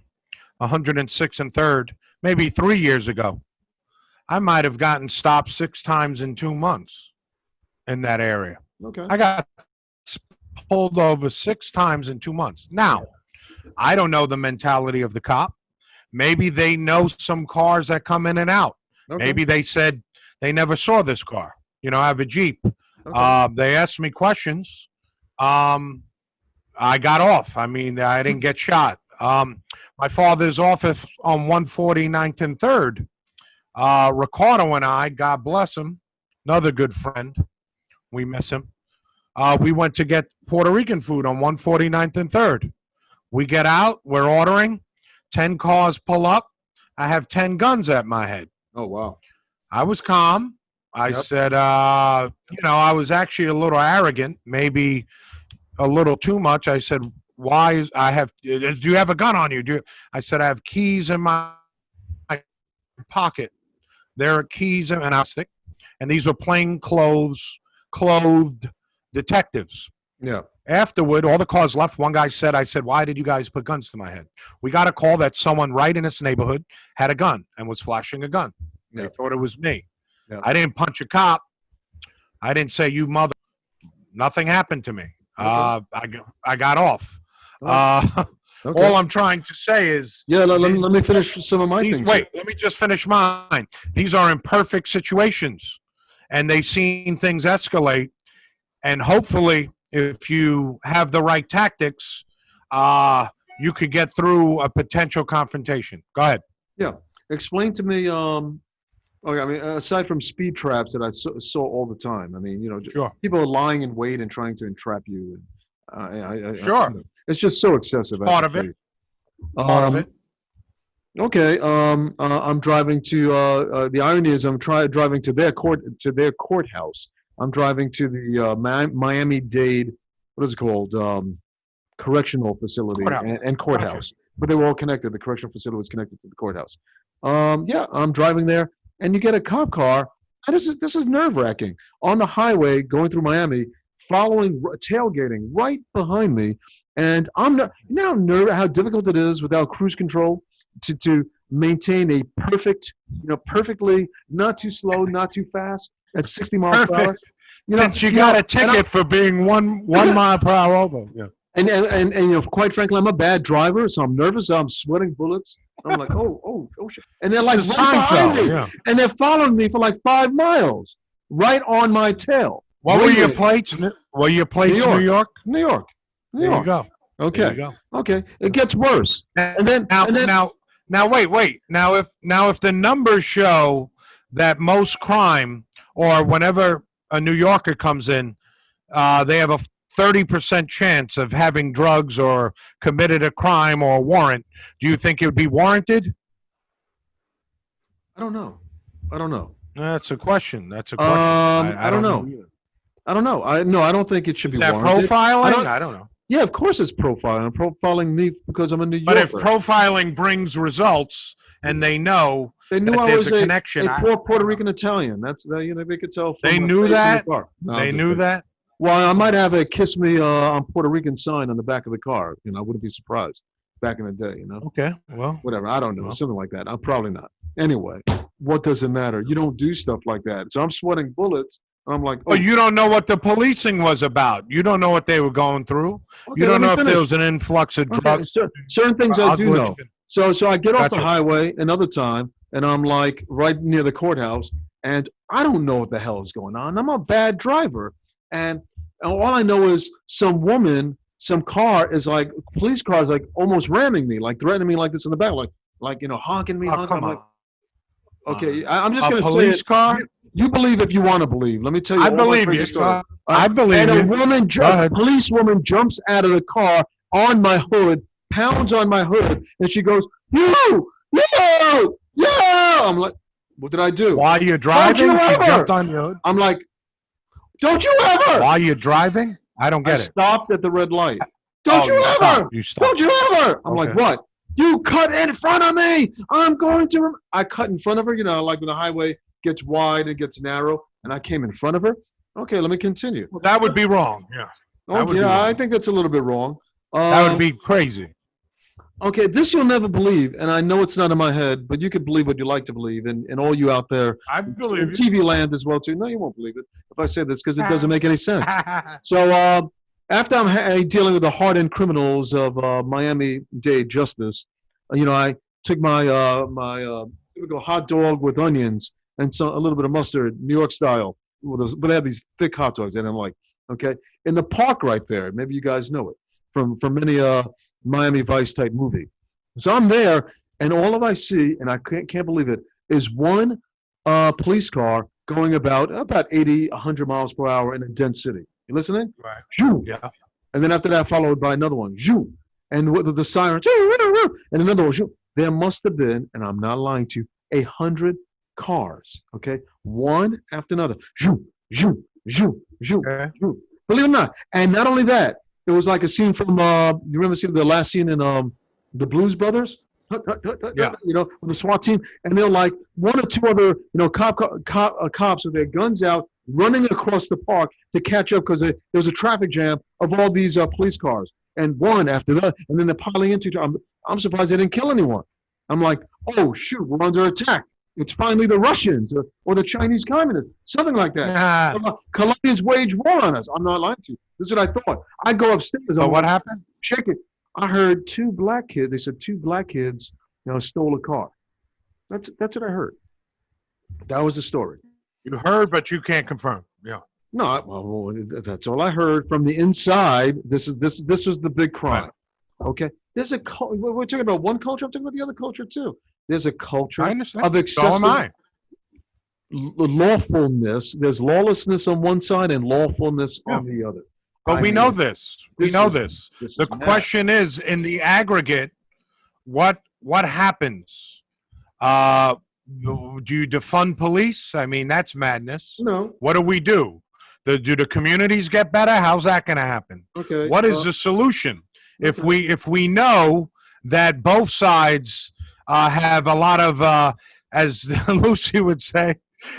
106 and 3rd. Maybe 3 years ago, I might have gotten stopped 6 times in 2 months in that area. Okay. I got pulled over 6 times in 2 months. Now, I don't know the mentality of the cop. Maybe they know some cars that come in and out. Okay. Maybe they said they never saw this car. You know, I have a Jeep. Okay. They asked me questions. I got off. I mean, I didn't get shot. My father's office on 149th and 3rd. Ricardo and I, God bless him, another good friend. We miss him. We went to get Puerto Rican food on 149th and 3rd. We get out. We're ordering. 10 cars pull up. I have 10 guns at my head. Oh, wow. I was calm. I said, I was actually a little arrogant, maybe a little too much. I said, do you have a gun on you? I said, I have keys in my pocket. There are keys and I stick. And these were plain clothed detectives. Yeah. Afterward, all the cars left. One guy said, I said, why did you guys put guns to my head? We got a call that someone right in this neighborhood had a gun and was flashing a gun. They thought it was me. Yeah. I didn't punch a cop. I didn't say, you mother. Nothing happened to me. Okay. I got off. Okay. All I'm trying to say is... Yeah, let me finish some of my things. Wait, let me just finish mine. These are imperfect situations, and they've seen things escalate, and hopefully, if you have the right tactics, you could get through a potential confrontation. Go ahead. Yeah. Explain to me... Okay, I mean, aside from speed traps that I saw all the time, I mean, sure. People are lying in wait and trying to entrap you. Sure. It's just so excessive. Part of it. Okay. I'm driving to. The irony is, I'm driving to their courthouse. I'm driving to the Miami-Dade. What is it called? Correctional facility and courthouse. Okay. But they were all connected. The correctional facility was connected to the courthouse. Yeah, I'm driving there. And you get a cop car, and this is nerve-wracking. On the highway, going through Miami, tailgating right behind me, and I'm not, how difficult it is without cruise control to maintain a perfectly not too slow, not too fast at 60 miles per hour. You got a ticket for being one mile per hour over. Yeah. And quite frankly, I'm a bad driver, so I'm nervous. I'm sweating bullets. I'm like, oh shit! And they're like right behind me, and they're following me for like 5 miles, right on my tail. What were your plates? Were your plates New York? New York. There you go. Okay. There you go. Okay. It gets worse. And then now wait. Now if the numbers show that most crime, or whenever a New Yorker comes in, they have a 30% chance of having drugs or committed a crime or a warrant. Do you think it would be warranted? I don't know. That's a question. I don't know. I don't know. I don't think it should be warranted. Is that profiling? I don't know. Yeah, of course it's profiling. I'm profiling me because I'm a New Yorker. But if profiling brings results and they knew that I was a connection, a poor Puerto Rican Italian. That's they could tell. They knew that. They knew that. Well, I might have a "Kiss Me" on Puerto Rican sign on the back of the car. I wouldn't be surprised. Back in the day, Okay, well, whatever. I don't know, something like that. I'm probably not. Anyway, what does it matter? You don't do stuff like that. So I'm sweating bullets. I'm like, oh, you don't know what the policing was about. You don't know what they were going through. Okay, you don't know if there was an influx of drugs. Certain things I do know. So I get off the highway another time, and I'm like right near the courthouse, and I don't know what the hell is going on. I'm a bad driver, and all I know is some woman, some car is like police car is like almost ramming me, like threatening me like this in the back, like honking me, Oh, honking. come I'm like, on. okay, I'm just A gonna say police it. car? You believe if you want to believe. Let me tell you I all my believe crazy you. stories. I believe and a you. woman, Go a ahead. police woman, jumps out of the car on my hood, pounds on my hood, and she goes, "You, you!" I'm like, "What did I do?" While you're Don't you driving, she jumped ever? on your hood. I'm like, "Don't you ever?" While you're driving? I don't I get it. stopped at the red light. Don't Oh, you you ever? stopped. You stopped. Don't you ever? I'm like, Okay. "What? You cut in front of me. I'm going to." I cut in front of her. You know, like when the highway gets wide and gets narrow, and I came in front of her. Okay, let me continue. Well, that would be wrong. Yeah. That would Okay, be I wrong. think that's a little bit wrong. That would be crazy. Okay, this you'll never believe, and I know it's not in my head, but you can believe what you like to believe, and all you out there I in believe you. TV land as well too. No, you won't believe it if I say this because it doesn't make any sense. So after I'm dealing with the hardened criminals of Miami-Dade Justice, you know, I took my typical hot dog with onions and a little bit of mustard, New York style. But they have these thick hot dogs, and I'm like, okay, in the park right there. Maybe you guys know it from many Miami Vice type movie. So I'm there, and all of I see, and I can't believe it, is one police car going about 80, 100 miles per hour in a dense city. You listening? Right. Shoo. Yeah. And then after that, followed by another one. Shoo. And with the siren, and another one. Shoo. There must have been, and I'm not lying to you, 100 cars. Okay, one after another. Shoo, shoo, shoo, shoo, Okay. shoo. Believe it or not. And not only that, it was like a scene from you remember seeing the last scene in the Blues Brothers? Yeah. You know, with the SWAT team, and they're like one or two other, you know, cops with their guns out, running across the park to catch up because there was a traffic jam of all these police cars, and one after that, and then they're piling into each other. I'm surprised they didn't kill anyone. I'm like, oh shoot, we're under attack. It's finally the Russians or the Chinese communists, something like that. Nah. Colombia's waged war on us. I'm not lying to you. This is what I thought. I go upstairs. So what happened? Shaking. I heard two black kids. They said two black kids, you know, stole a car. That's what I heard. That was the story. You heard, but you can't confirm. Yeah. No, well, that's all I heard from the inside. This was the big crime. Right. Okay. There's we're talking about one culture. I'm talking about the other culture too. There's a culture I understand. of So excessive am I. lawfulness. There's lawlessness on one side and lawfulness on the other. But we know this. We know this. The mad. question is, in the aggregate, what happens? Do you defund police? I mean, that's madness. No. What do we do? Do the communities get better? How's that going to happen? Okay. What is the solution? If we know that both sides have a lot of, as Lucy would say,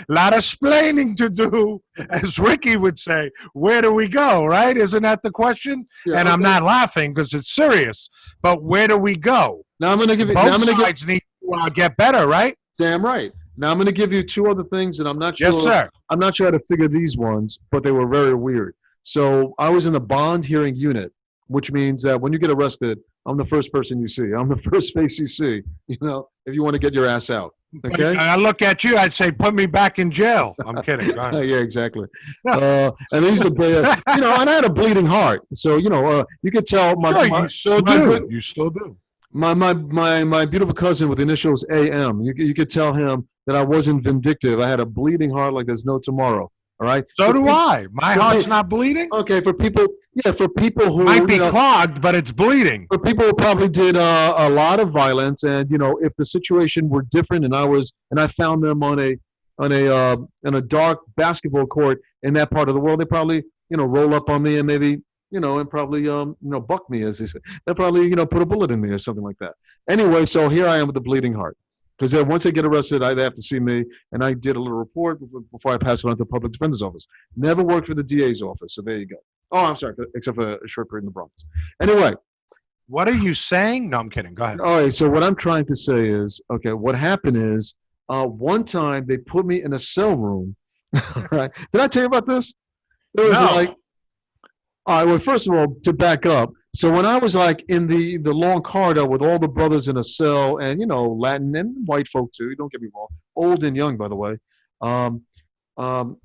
a lot of splaining to do, as Ricky would say. Where do we go, right? Isn't that the question? Yeah, and I'm not laughing because it's serious. But where do we go? Now I'm going to give you. Both sides need to get better, right? Damn right. Now I'm going to give you two other things, and I'm not sure. Yes, sir. I'm not sure how to figure these ones, but they were very weird. So I was in the bond hearing unit, which means that when you get arrested, I'm the first person you see. I'm the first face you see. You know, if you want to get your ass out. Okay. I look at you, I'd say, put me back in jail. I'm kidding. Go ahead. Yeah, exactly. And these are, you know, and I had a bleeding heart, so you know, you could tell. You still do. You still do. My beautiful cousin with the initials AM. You could tell him that I wasn't vindictive. I had a bleeding heart like there's no tomorrow. All right. So do I. My heart's not bleeding. Okay, for people who Might be clogged, but it's bleeding. For people who probably did a lot of violence, and you know, if the situation were different, and I found them on a dark basketball court in that part of the world, they probably, you know, roll up on me and maybe, you know, and probably you know, buck me, as they say. They'll probably, you know, put a bullet in me or something like that. Anyway, so here I am with a bleeding heart. Because once they get arrested, they have to see me, and I did a little report before I passed it on to the public defender's office. Never worked for the DA's office, so there you go. Oh, I'm sorry, except for a short period in the Bronx. Anyway. What are you saying? No, I'm kidding. Go ahead. All right, so what I'm trying to say is, okay, what happened is, one time they put me in a cell room, right? Did I tell you about this? It was All right. Well, first of all, to back up, so when I was like in the long corridor with all the brothers in a cell, and Latin and white folk too. Don't get me wrong, old and young, by the way. Um,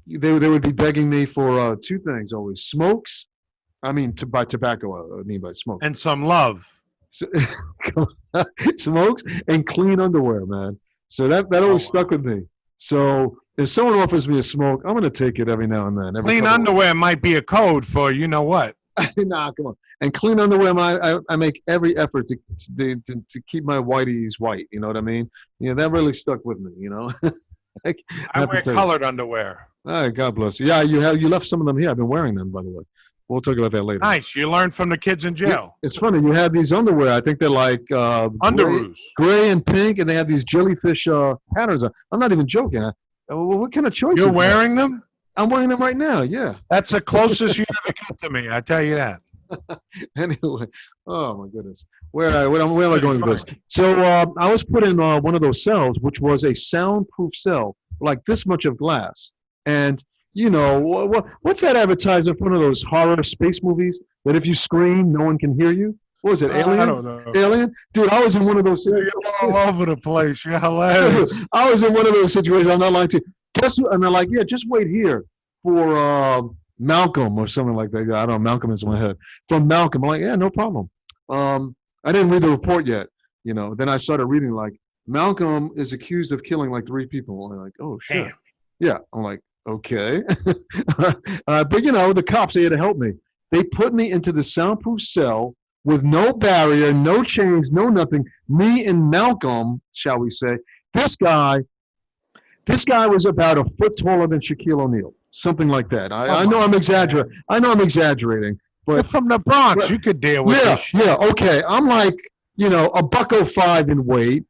they would be begging me for two things always: smokes. I mean, to buy tobacco. I mean by smoke. And some love. So, smokes and clean underwear, man. So that always stuck with me. So if someone offers me a smoke, I'm gonna take it every now and then. Clean underwear might be a code for you know what. Nah, come on. And clean underwear, I make every effort to keep my whiteies white. You know what I mean? That really stuck with me. I wear colored underwear. All right, God bless you. Yeah, you left some of them here. I've been wearing them, by the way. We'll talk about that later. Nice. You learned from the kids in jail. It's funny. You have these underwear. I think they're like Underoos. Gray and pink, and they have these jellyfish patterns. I'm not even joking. What kind of choice? You're wearing them? I'm wearing them right now. Yeah. That's the closest you ever get to me. I tell you that. Anyway, oh my goodness, where am I going with this? So I was put in one of those cells, which was a soundproof cell, like this much of glass, and what's that advertisement for one of those horror space movies that if you scream, no one can hear you? What was it, Alien? I don't know. Alien? Dude, I was in one of those situations. You're all over the place. You're hilarious. I was in one of those situations. I'm not lying to you. Guess what? And they're like, yeah, just wait here for Malcolm or something like that. I don't know. Malcolm is in my head. From Malcolm. I'm like, yeah, no problem. I didn't read the report yet. Then I started reading like, Malcolm is accused of killing like 3 people. I'm like, oh, shit. Damn. Yeah. I'm like, okay. But the cops are here to help me. They put me into the soundproof cell with no barrier, no chains, no nothing. Me and Malcolm, shall we say. This guy was about a foot taller than Shaquille O'Neal, something like that. I know I'm exaggerating. But you're from the Bronx. You could deal with this. Yeah, okay. I'm like, $105 in weight.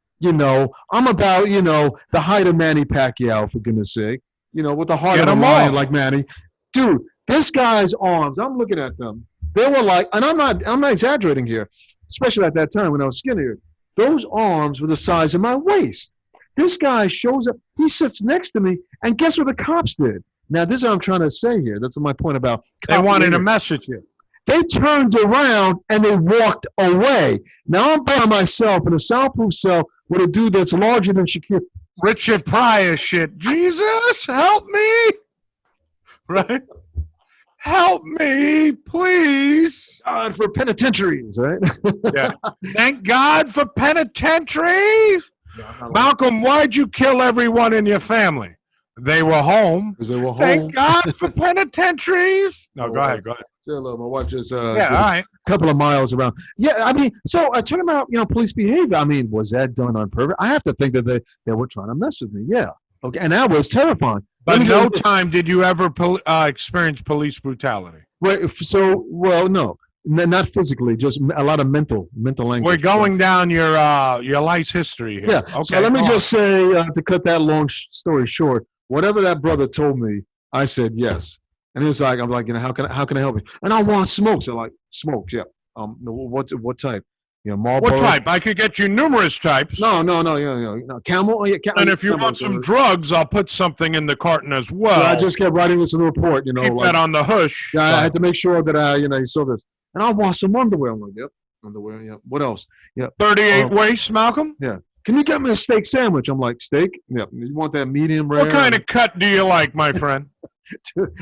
I'm about, the height of Manny Pacquiao, for goodness sake. With the heart of a lion like Manny. Dude, this guy's arms, I'm looking at them. They were like, and I'm not exaggerating here, especially at that time when I was skinnier. Those arms were the size of my waist. This guy shows up, he sits next to me, and guess what the cops did? Now, this is what I'm trying to say here. That's my point about they wanted to mess with you. They turned around and they walked away. Now I'm by myself in a soundproof cell with a dude that's larger than Shaquille. Richard Pryor shit. Jesus, help me. Right? Help me, please. God for penitentiaries, right? Yeah. Thank God for penitentiaries. Malcolm, why'd you kill everyone in your family? They were home. Because they were home. Thank God for penitentiaries. No, go ahead. Say hello. My wife just all right. A couple of miles around. Yeah, I mean, so talking about police behavior. I mean, was that done on purpose? I have to think that they were trying to mess with me. Yeah. Okay, and that was terrifying. But no time did you ever experience police brutality. Right. So, well, no. Not physically, just a lot of mental language. We're going down your life's history here. Yeah. Okay. So let me just say, to cut that long story short, whatever that brother told me, I said yes. And he was like, I'm like, how can I help you? And I want smokes. I'm like, smokes, yeah. What type? Marlboro. What type? I could get you numerous types. No, Camel. Oh, yeah, and if you want some drugs, I'll put something in the carton as well. So I just kept writing this in the report. Keep that on the hush. Yeah, I had to make sure that you saw this. And I want some underwear. I'm like, yep, underwear. Yeah. What else? Yeah. 38 waist, Malcolm. Yeah. Can you get me a steak sandwich? I'm like, steak? Yeah. You want that medium rare? What kind of cut do you like, my friend?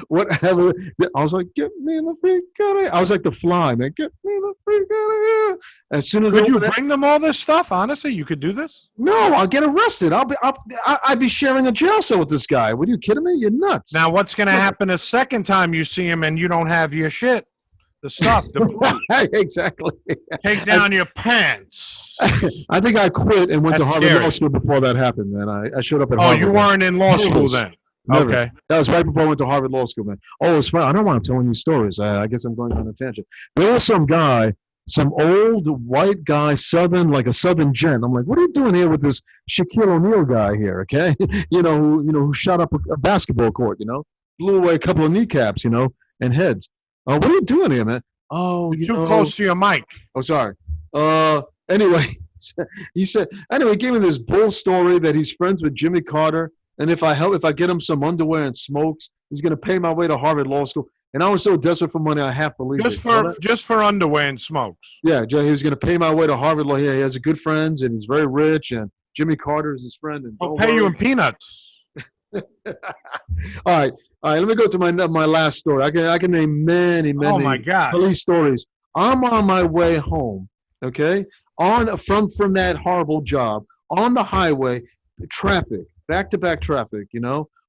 Whatever. I was like, get me the freak out of here. I was like the fly, man. Get me the freak out of here. As soon as could you bring them all this stuff? Honestly, you could do this? No, I'll get arrested. I'd be sharing a jail cell with this guy. What are you kidding me? You're nuts. Now, what's going to happen the second time you see him and you don't have your shit? The stuff. Exactly. Take down your pants. I think I quit and went to Harvard Law School before that happened, man. I showed up at Harvard. Oh, you weren't in law school then? Nervous. Okay. That was right before I went to Harvard Law School, man. Oh, it's fun. I don't want to tell these stories. I guess I'm going on a tangent. There was some guy, some old white guy, like a Southern gent. I'm like, what are you doing here with this Shaquille O'Neal guy here? Okay, who shot up a basketball court. Blew away a couple of kneecaps. And heads. What are you doing here, man? Oh, you're too close to your mic. Oh, sorry. Anyway, he gave me this bull story that he's friends with Jimmy Carter, and if I get him some underwear and smokes, he's going to pay my way to Harvard Law School. And I was so desperate for money, I half believed it. Just for underwear and smokes. Yeah, Joe, he was going to pay my way to Harvard Law. He has a good friends, and he's very rich, and Jimmy Carter is his friend. And He'll pay you in peanuts. All right. Let me go to my last story. I can name many Oh my God. police stories. I'm on my way home. Okay, from that horrible job on the highway, traffic, back-to-back traffic.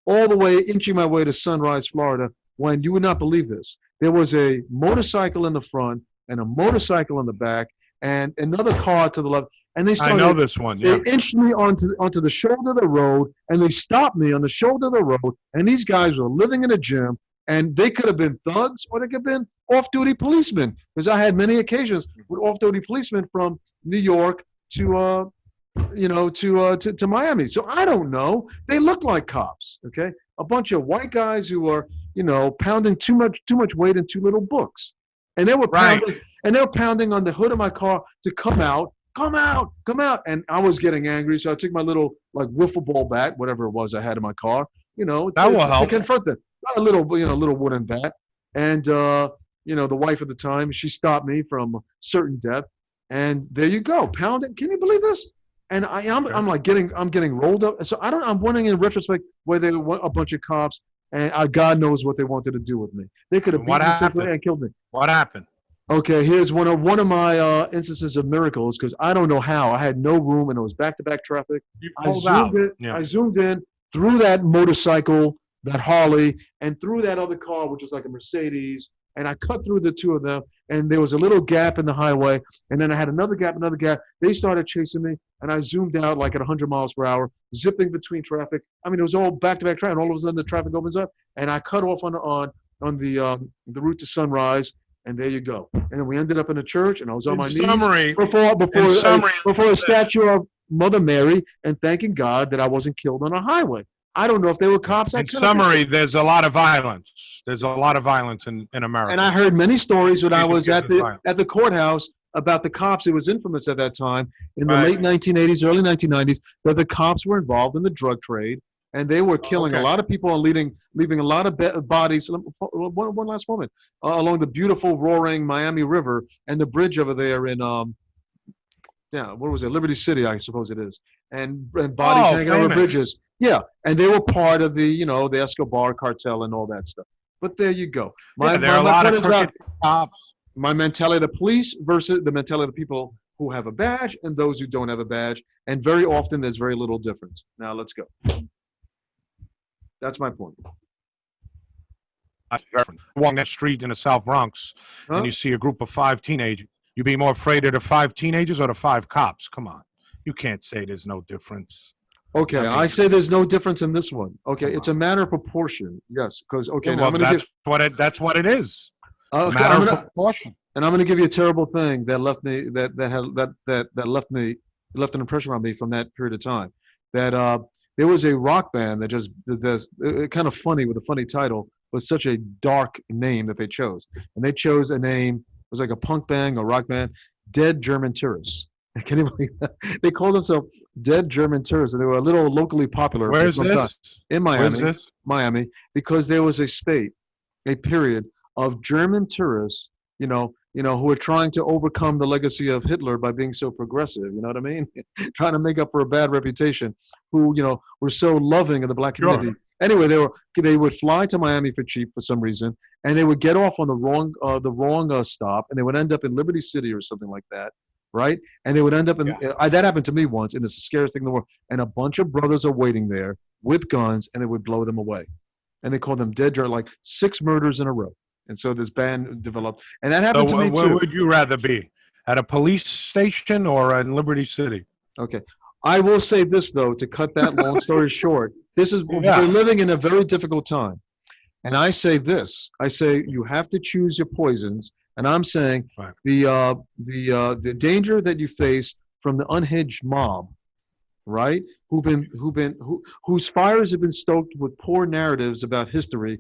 All the way inching my way to Sunrise, Florida. When you would not believe this, there was a motorcycle in the front and a motorcycle in the back, and another car to the left. And they started. I know this one. Yeah. They inched me onto the shoulder of the road, and they stopped me on the shoulder of the road. And these guys were living in a gym, and they could have been thugs or they could have been off-duty policemen, because I had many occasions with off-duty policemen from New York to Miami. So I don't know. They look like cops. Okay, a bunch of white guys who are pounding too much weight in too little books, and they were pounding on the hood of my car to come out. Come out. And I was getting angry, so I took my little wiffle ball bat, whatever it was I had in my car, that will help. To confront them. Not a little wooden bat. And the wife at the time, she stopped me from certain death. And there you go, pounding. Can you believe this? And I'm getting rolled up. So I'm wondering in retrospect whether they were a bunch of cops, and God knows what they wanted to do with me. They could have beaten me and killed me. What happened? Okay, here's one of my instances of miracles, because I don't know how. I had no room, and it was back-to-back traffic. I zoomed in through that motorcycle, that Harley, and through that other car, which was like a Mercedes, and I cut through the two of them, and there was a little gap in the highway, and then I had another gap. They started chasing me, and I zoomed out like at 100 miles per hour, zipping between traffic. I mean, it was all back-to-back traffic, and all of a sudden the traffic opens up, and I cut off on the route to Sunrise. And there you go. And then we ended up in a church, and I was on my knees before a statue of Mother Mary, and thanking God that I wasn't killed on a highway. I don't know if they were cops. In summary, there's a lot of violence. There's a lot of violence in America. And I heard many stories when I was at the courthouse about the cops. It was infamous at that time in the late 1980s, early 1990s, that the cops were involved in the drug trade. And they were killing a lot of people and leaving a lot of bodies. One last moment. Along the beautiful, roaring Miami River and the bridge over there in, what was it? Liberty City, I suppose it is. And bodies hanging over bridges. Yeah, and they were part of the, the Escobar cartel and all that stuff. But there you go. There are a lot of crooked cops. My mentality of the police versus the mentality of the people who have a badge and those who don't have a badge. And very often, there's very little difference. Now, let's go. That's my point. Walking that street in the South Bronx, and you see a group of 5 teenagers. You be more afraid of the 5 teenagers or the 5 cops? Come on. You can't say there's no difference. Okay, I say there's no difference in this one. Okay, it's a matter of proportion. Yes, because that's what it is. Okay, matter of proportion. And I'm going to give you a terrible thing that left an impression on me from that period of time. That there was a rock band that just kind of funny with a funny title, but such a dark name that they chose. And they chose a name, it was like a punk band or rock band, Dead German Tourists. Can you believe that? They called themselves Dead German Tourists, and they were a little locally popular. Where's this? In Miami. Where's this? Miami, because there was a period of German tourists, who were trying to overcome the legacy of Hitler by being so progressive, you know what I mean? Trying to make up for a bad reputation, who, were so loving of the black community. Sure. Anyway, they would fly to Miami for cheap for some reason, and they would get off on the wrong stop, and they would end up in Liberty City or something like that, right? And they would end up in that happened to me once, and it's the scariest thing in the world. And a bunch of brothers are waiting there with guns, and they would blow them away. And they called them Dead German, like 6 murders in a row. And so this band developed, and that happened to me too. Where would you rather be, at a police station or in Liberty City? Okay, I will say this though, to cut that long story short. We're living in a very difficult time, and I say this. I say you have to choose your poisons, and I'm saying the danger that you face from the unhinged mob, right? Whose fires have been stoked with poor narratives about history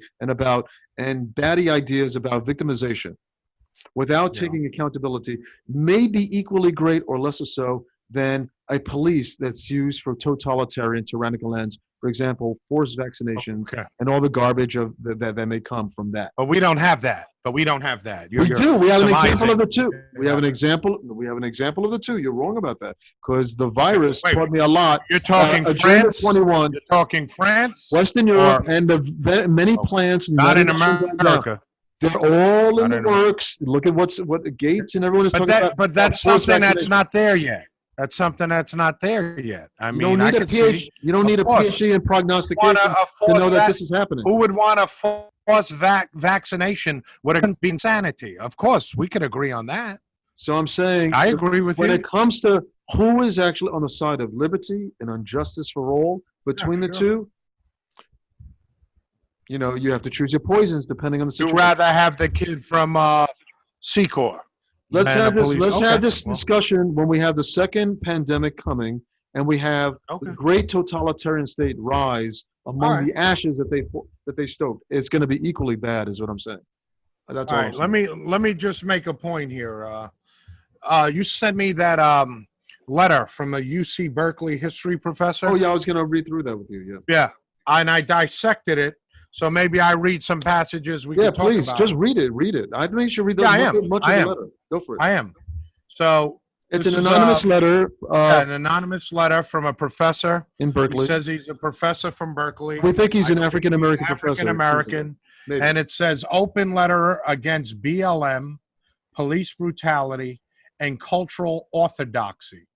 and batty ideas about victimization, without taking accountability, may be equally great or lesser so than a police that's used for totalitarian, tyrannical ends for example, forced vaccinations Okay. and all the garbage that may come from that. But we don't have that. We do. We have an example of the two. We have Yeah. an example. We have an example of the two. You're wrong about that because the virus Wait, taught me a lot. You're talking Agenda France? 21, You're talking France? Western Europe, and many Oh, plants. not in nations right now, America. they're all Not in the in America. works. Look at what Gates and everyone is But talking about. but that's forced something that's vaccination. not there yet. That's something that's not there yet. I You mean, don't I need a could PhD. see. You don't need a Of course. PhD in prognostication to know that this is happening. Who would want a forced vaccination? Would it be insanity? Of course, we could agree on that. So I'm saying, I agree with when you. it comes to who is actually on the side of liberty and injustice for all, between the two, you know, you have to choose your poisons depending on the You'd situation. rather have the kid from Secor. Let's than have the this. police. Let's Okay. have this Well, discussion when we have the second pandemic coming, and we have Okay. the great totalitarian state rise among All the ashes that they stoked. It's going to be equally bad, is what I'm saying. That's all. all I'm right. saying. Let me just make a point here. You sent me that letter from a UC Berkeley history professor. Oh yeah, I was going to read through that with you. Yeah. Yeah, and I dissected it. So maybe I read some passages we Yeah, can talk please, about. just read it. Read it. I think you should read Yeah, I am. much I of am. the letter. Go for it. I am. So It's this an is, anonymous letter an anonymous letter from a professor. in He Berkeley. says he's a professor from Berkeley. We think he's I an believe African American he's professor. African American. Maybe. And it says open letter against BLM, police brutality, and cultural orthodoxy.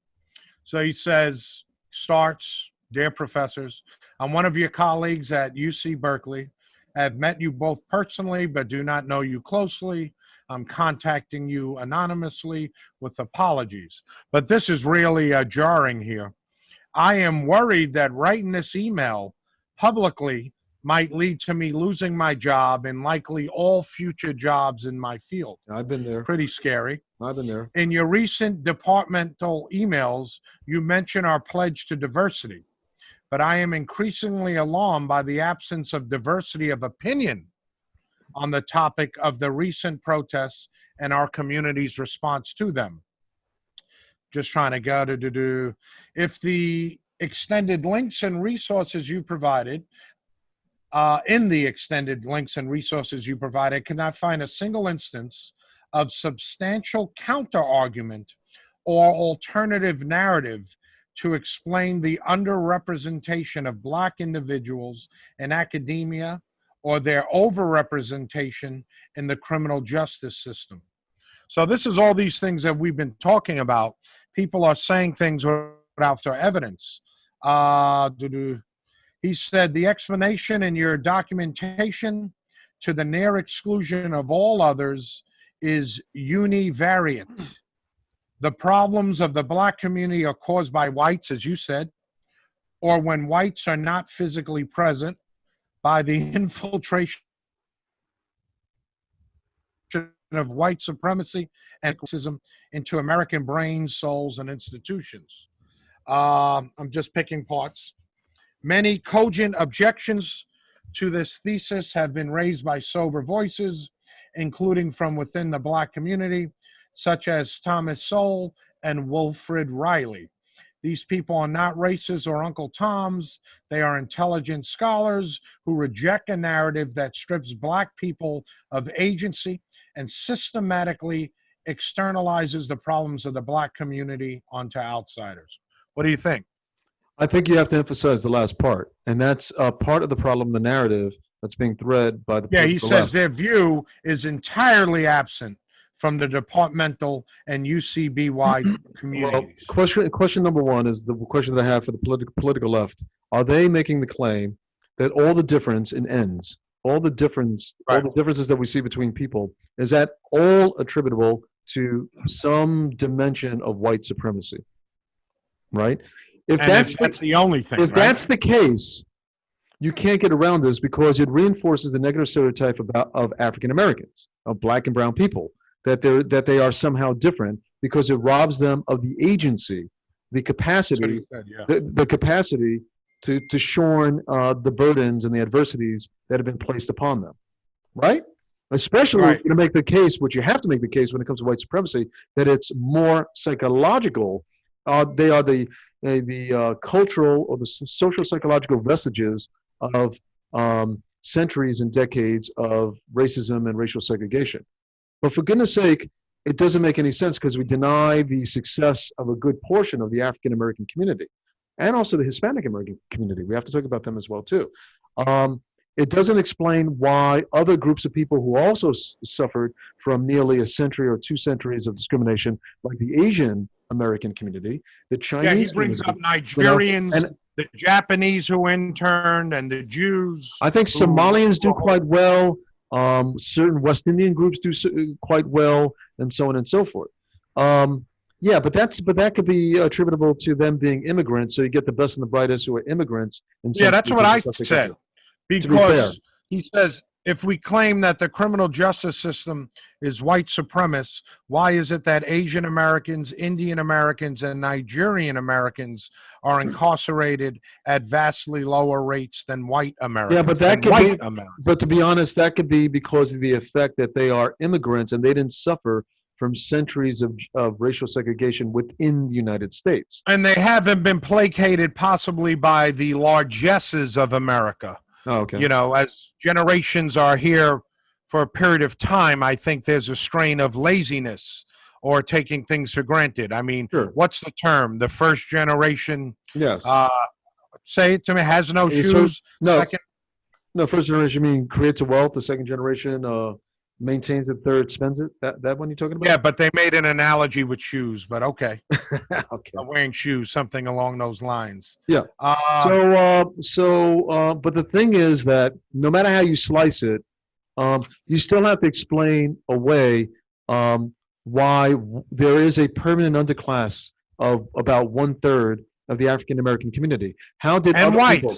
So he says, starts, dear professors, I'm one of your colleagues at UC Berkeley. I have met you both personally, but do not know you closely. I'm contacting you anonymously with apologies. But this is really jarring here. I am worried that writing this email publicly might lead to me losing my job and likely all future jobs in my field. I've been there. Pretty scary. I've been there. In your recent departmental emails, you mention our pledge to diversity, but I am increasingly alarmed by the absence of diversity of opinion on the topic of the recent protests and our community's response to them. Just trying to go to do. If the extended links and resources you provided, in the extended links and resources you provided, cannot find a single instance of substantial counter-argument or alternative narrative to explain the underrepresentation of Black individuals in academia or their overrepresentation in the criminal justice system. So this is all these things that we've been talking about. People are saying things without their evidence. He said, the explanation in your documentation to the near exclusion of all others is univariate. The problems of the Black community are caused by whites, as you said, or when whites are not physically present, by the infiltration of white supremacy and racism into American brains, souls, and institutions. I'm just picking parts. Many cogent objections to this thesis have been raised by sober voices, including from within the Black community, such as Thomas Sowell and Wilfred Riley. These people are not racists or Uncle Toms. They are intelligent scholars who reject a narrative that strips Black people of agency and systematically externalizes the problems of the Black community onto outsiders. What do you think? I think you have to emphasize the last part, and that's part of the problem, the narrative that's being thread by the Yeah, he political says left. their view is entirely absent from the departmental and UCB-wide Well, communities. question number one is the question that I have for the political left. Are they making the claim that all the difference in ends, all the differences that we see between people, is that all attributable to some dimension of white supremacy? Right? If that's the only thing, if right? that's the case, you can't get around this because it reinforces the negative stereotype of African Americans, of Black and brown people, that they are somehow different because it robs them of the agency, the capacity, said, yeah. the capacity to shorn the burdens and the adversities that have been placed upon them, right? Especially Right. if you're going to make the case, which you have to make the case when it comes to white supremacy, that it's more psychological. They are the the cultural or the social psychological vestiges of centuries and decades of racism and racial segregation. But for goodness sake, it doesn't make any sense because we deny the success of a good portion of the African American community and also the Hispanic American community. We have to talk about them as well too. It doesn't explain why other groups of people who also suffered from nearly a century or 2 centuries of discrimination, like the Asian American community, the Chinese. Yeah, he brings up Nigerians, and the Japanese who interned, and the Jews. I think Somalians do quite well. Certain West Indian groups do quite well, and so on and so forth. Yeah, but that could be attributable to them being immigrants. So you get the best and the brightest who are immigrants. Yeah, that's what I said. Because he says, if we claim that the criminal justice system is white supremacist, why is it that Asian Americans, Indian Americans, and Nigerian Americans are incarcerated at vastly lower rates than white Americans? Yeah, but that could be. But to be honest, that could be because of the effect that they are immigrants and they didn't suffer from centuries of racial segregation within the United States. And they haven't been placated possibly by the largesses of America. Oh, okay. You know, as generations are here for a period of time, I think there's a strain of laziness or taking things for granted. I mean, sure. What's the term? The first generation. Yes. Say it to me. Has no shoes. No. First generation mean creates a wealth. The second generation maintains it. Third spends it. That one you're talking about? Yeah, but they made an analogy with shoes. But okay. Okay. Wearing shoes, something along those lines. Yeah. But the thing is that no matter how you slice it, you still have to explain away why there is a permanent underclass of about 1/3 of the African American community. How did and whites people,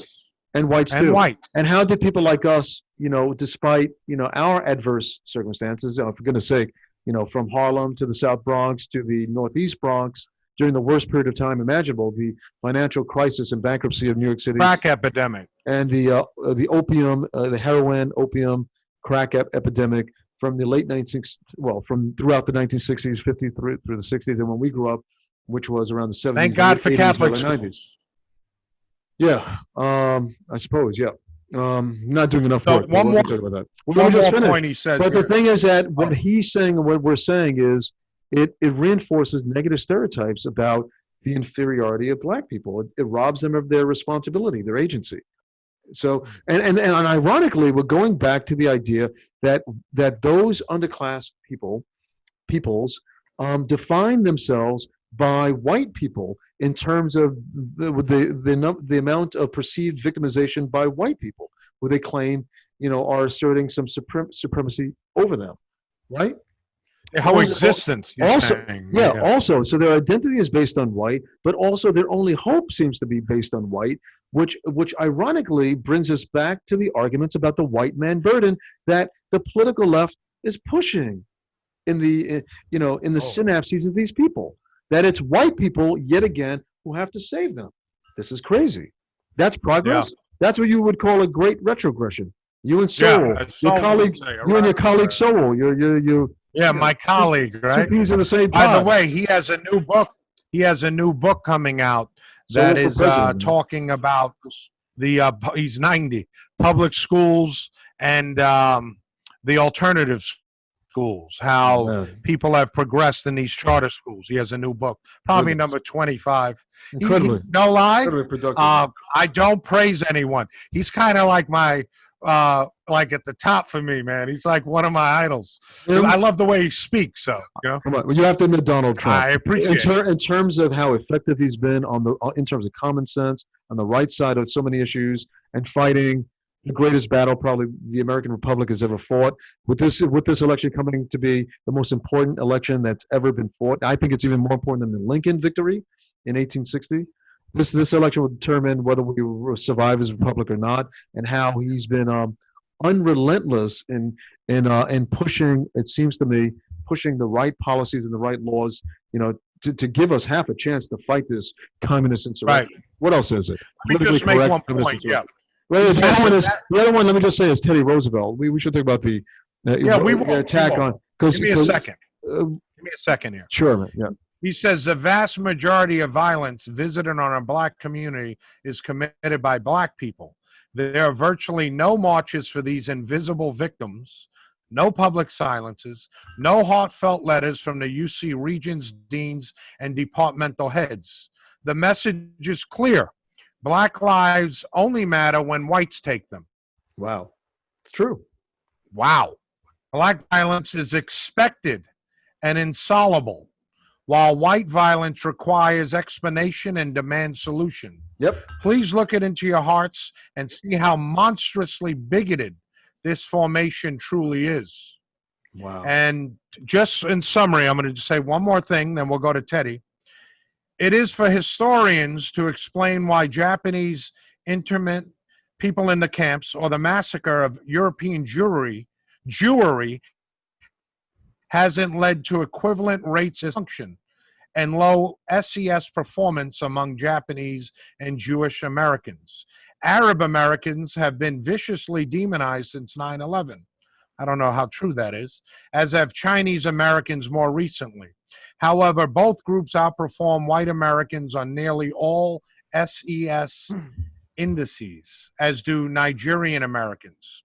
and whites too. And white. And how did people like us, despite our adverse circumstances, for goodness sake, from Harlem to the South Bronx to the Northeast Bronx, during the worst period of time imaginable, the financial crisis and bankruptcy of New York City, crack epidemic, and the opium, the heroin, opium, crack epidemic from the late 1960s, from throughout the 1960s, 50s through the 60s, and when we grew up, which was around the 70s. Thank God for 80s, Catholic schools. 90s. Yeah, I suppose. Yeah, not doing enough so work. One more point he says. But the thing is that what he's saying and what we're saying is it reinforces negative stereotypes about the inferiority of Black people. It robs them of their responsibility, their agency. So, and ironically, we're going back to the idea that those underclass peoples define themselves by white people in terms of the amount of perceived victimization by white people, where they claim, are asserting some supremacy over them, right? Coexistence. Also, so their identity is based on white, but also their only hope seems to be based on white, which ironically brings us back to the arguments about the white man burden that the political left is pushing in the synapses of these people. That it's white people yet again who have to save them. This is crazy. That's progress. Yeah. That's what you would call a great retrogression. You and Sowell, your colleague, you and your colleague Sowell, my colleague, right? Two peas in the same pod. By the pod. way, he has a new book. He has a new book coming out that is talking about he's 90 public schools and the alternatives schools, how people have progressed in these charter schools. He has a new book, probably number 25. Incredibly. No lie. Incredibly productive. I don't praise anyone. He's kind of like my, like at the top for me, man. He's like one of my idols. I love the way he speaks. So, Come on. Well, you have to admit Donald Trump. I appreciate it. In terms of how effective he's been in terms of common sense, on the right side of so many issues, and fighting the greatest battle probably the American Republic has ever fought. With this election coming to be the most important election that's ever been fought, I think it's even more important than the Lincoln victory in 1860. This election will determine whether we will survive as a republic or not, and how he's been unrelentless in pushing. It seems to me pushing the right policies and the right laws, to give us half a chance to fight this communist insurrection. Right. What else is it? Let me just make one point. Yeah. Well, the other one, let me just say, is Teddy Roosevelt. We should talk about the attack on. Give me a second. Give me a second here. Sure, man. Yeah. He says the vast majority of violence visited on a black community is committed by black people. There are virtually no marches for these invisible victims, no public silences, no heartfelt letters from the UC regents, deans, and departmental heads. The message is clear. Black lives only matter when whites take them. Wow. It's true. Wow. Black violence is expected and insoluble, while white violence requires explanation and demands solution. Yep. Please look it into your hearts and see how monstrously bigoted this formation truly is. Wow. And just in summary, I'm going to just say one more thing, then we'll go to Teddy. It is for historians to explain why Japanese internment, people in the camps, or the massacre of European Jewry hasn't led to equivalent rates of function and low SES performance among Japanese and Jewish Americans. Arab Americans have been viciously demonized since 9/11. I don't know how true that is, as have Chinese Americans more recently. However, both groups outperform white Americans on nearly all SES indices, as do Nigerian Americans.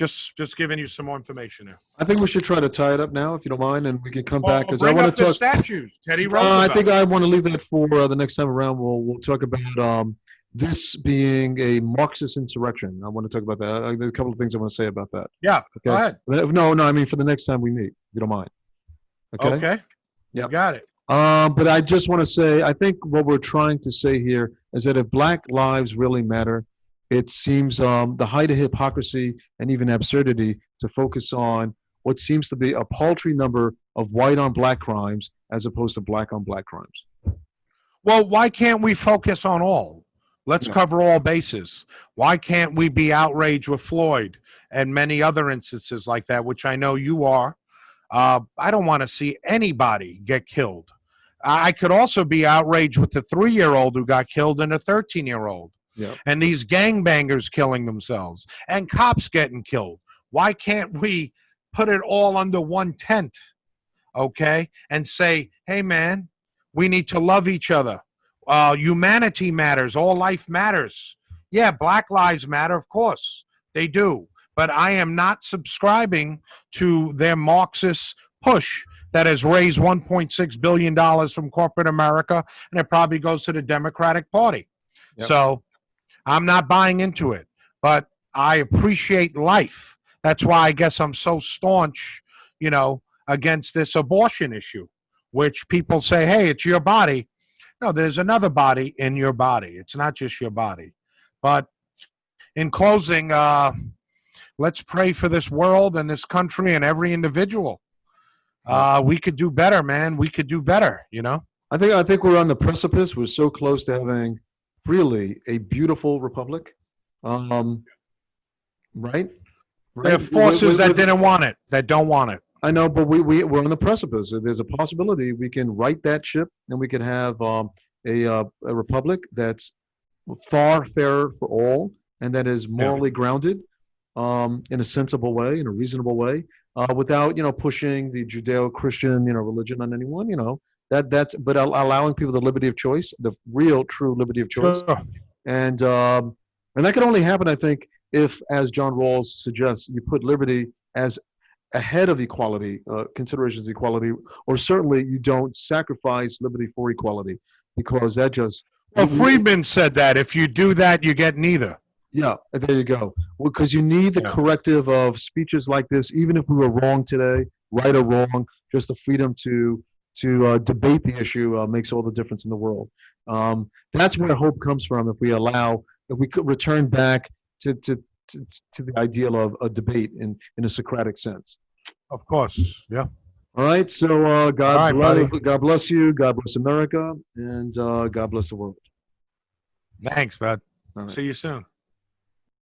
Just giving you some more information there. I think we should try to tie it up now, if you don't mind, and we can come back because I bring want up to the talk. statues, Teddy Roosevelt. I think I want to leave that for the next time around. We'll talk about this being a Marxist insurrection. I want to talk about that. There's a couple of things I want to say about that. Yeah, Okay. go ahead. No, I mean for the next time we meet, if you don't mind. Okay. Okay. Yeah. You got it. But I just want to say, I think what we're trying to say here is that if Black lives really matter, it seems the height of hypocrisy and even absurdity to focus on what seems to be a paltry number of white on black crimes as opposed to black on black crimes. Well, why can't we focus on all? Let's cover all bases. Why can't we be outraged with Floyd and many other instances like that, which I know you are? I don't want to see anybody get killed. I could also be outraged with the 3-year-old who got killed and a 13-year-old. Yep. And these gangbangers killing themselves and cops getting killed. Why can't we put it all under one tent, okay, and say, hey, man, we need to love each other. Humanity matters. All life matters. Yeah, Black lives matter, of course. They do. But I am not subscribing to their Marxist push that has raised $1.6 billion from corporate America, and it probably goes to the Democratic Party. Yep. So I'm not buying into it, but I appreciate life. That's why I guess I'm so staunch, against this abortion issue, which people say, hey, it's your body. No, there's another body in your body. It's not just your body. But in closing, let's pray for this world and this country and every individual. We could do better, man. We could do better, I think we're on the precipice. We're so close to having really a beautiful republic. Right? There are forces that didn't want it, that don't want it. I know, but we're on the precipice. There's a possibility we can right that ship and we can have a republic that's far fairer for all and that is morally grounded in a sensible way, in a reasonable way, without pushing the Judeo-Christian religion on anyone. But allowing people the liberty of choice, the real true liberty of choice, Sure. and that can only happen, I think, if, as John Rawls suggests, you put liberty as ahead of equality, considerations of equality, or certainly you don't sacrifice liberty for equality, because that just... Well, Friedman said that if you do that, you get neither. Yeah, there you go. Because you need the corrective of speeches like this, even if we were wrong today, right or wrong, just the freedom to debate the issue makes all the difference in the world. That's where hope comes from. If we could return back to the ideal of a debate in a Socratic sense. Of course, yeah. All right, so God bless you, God bless America, and God bless the world. Thanks, bud. All right. See you soon.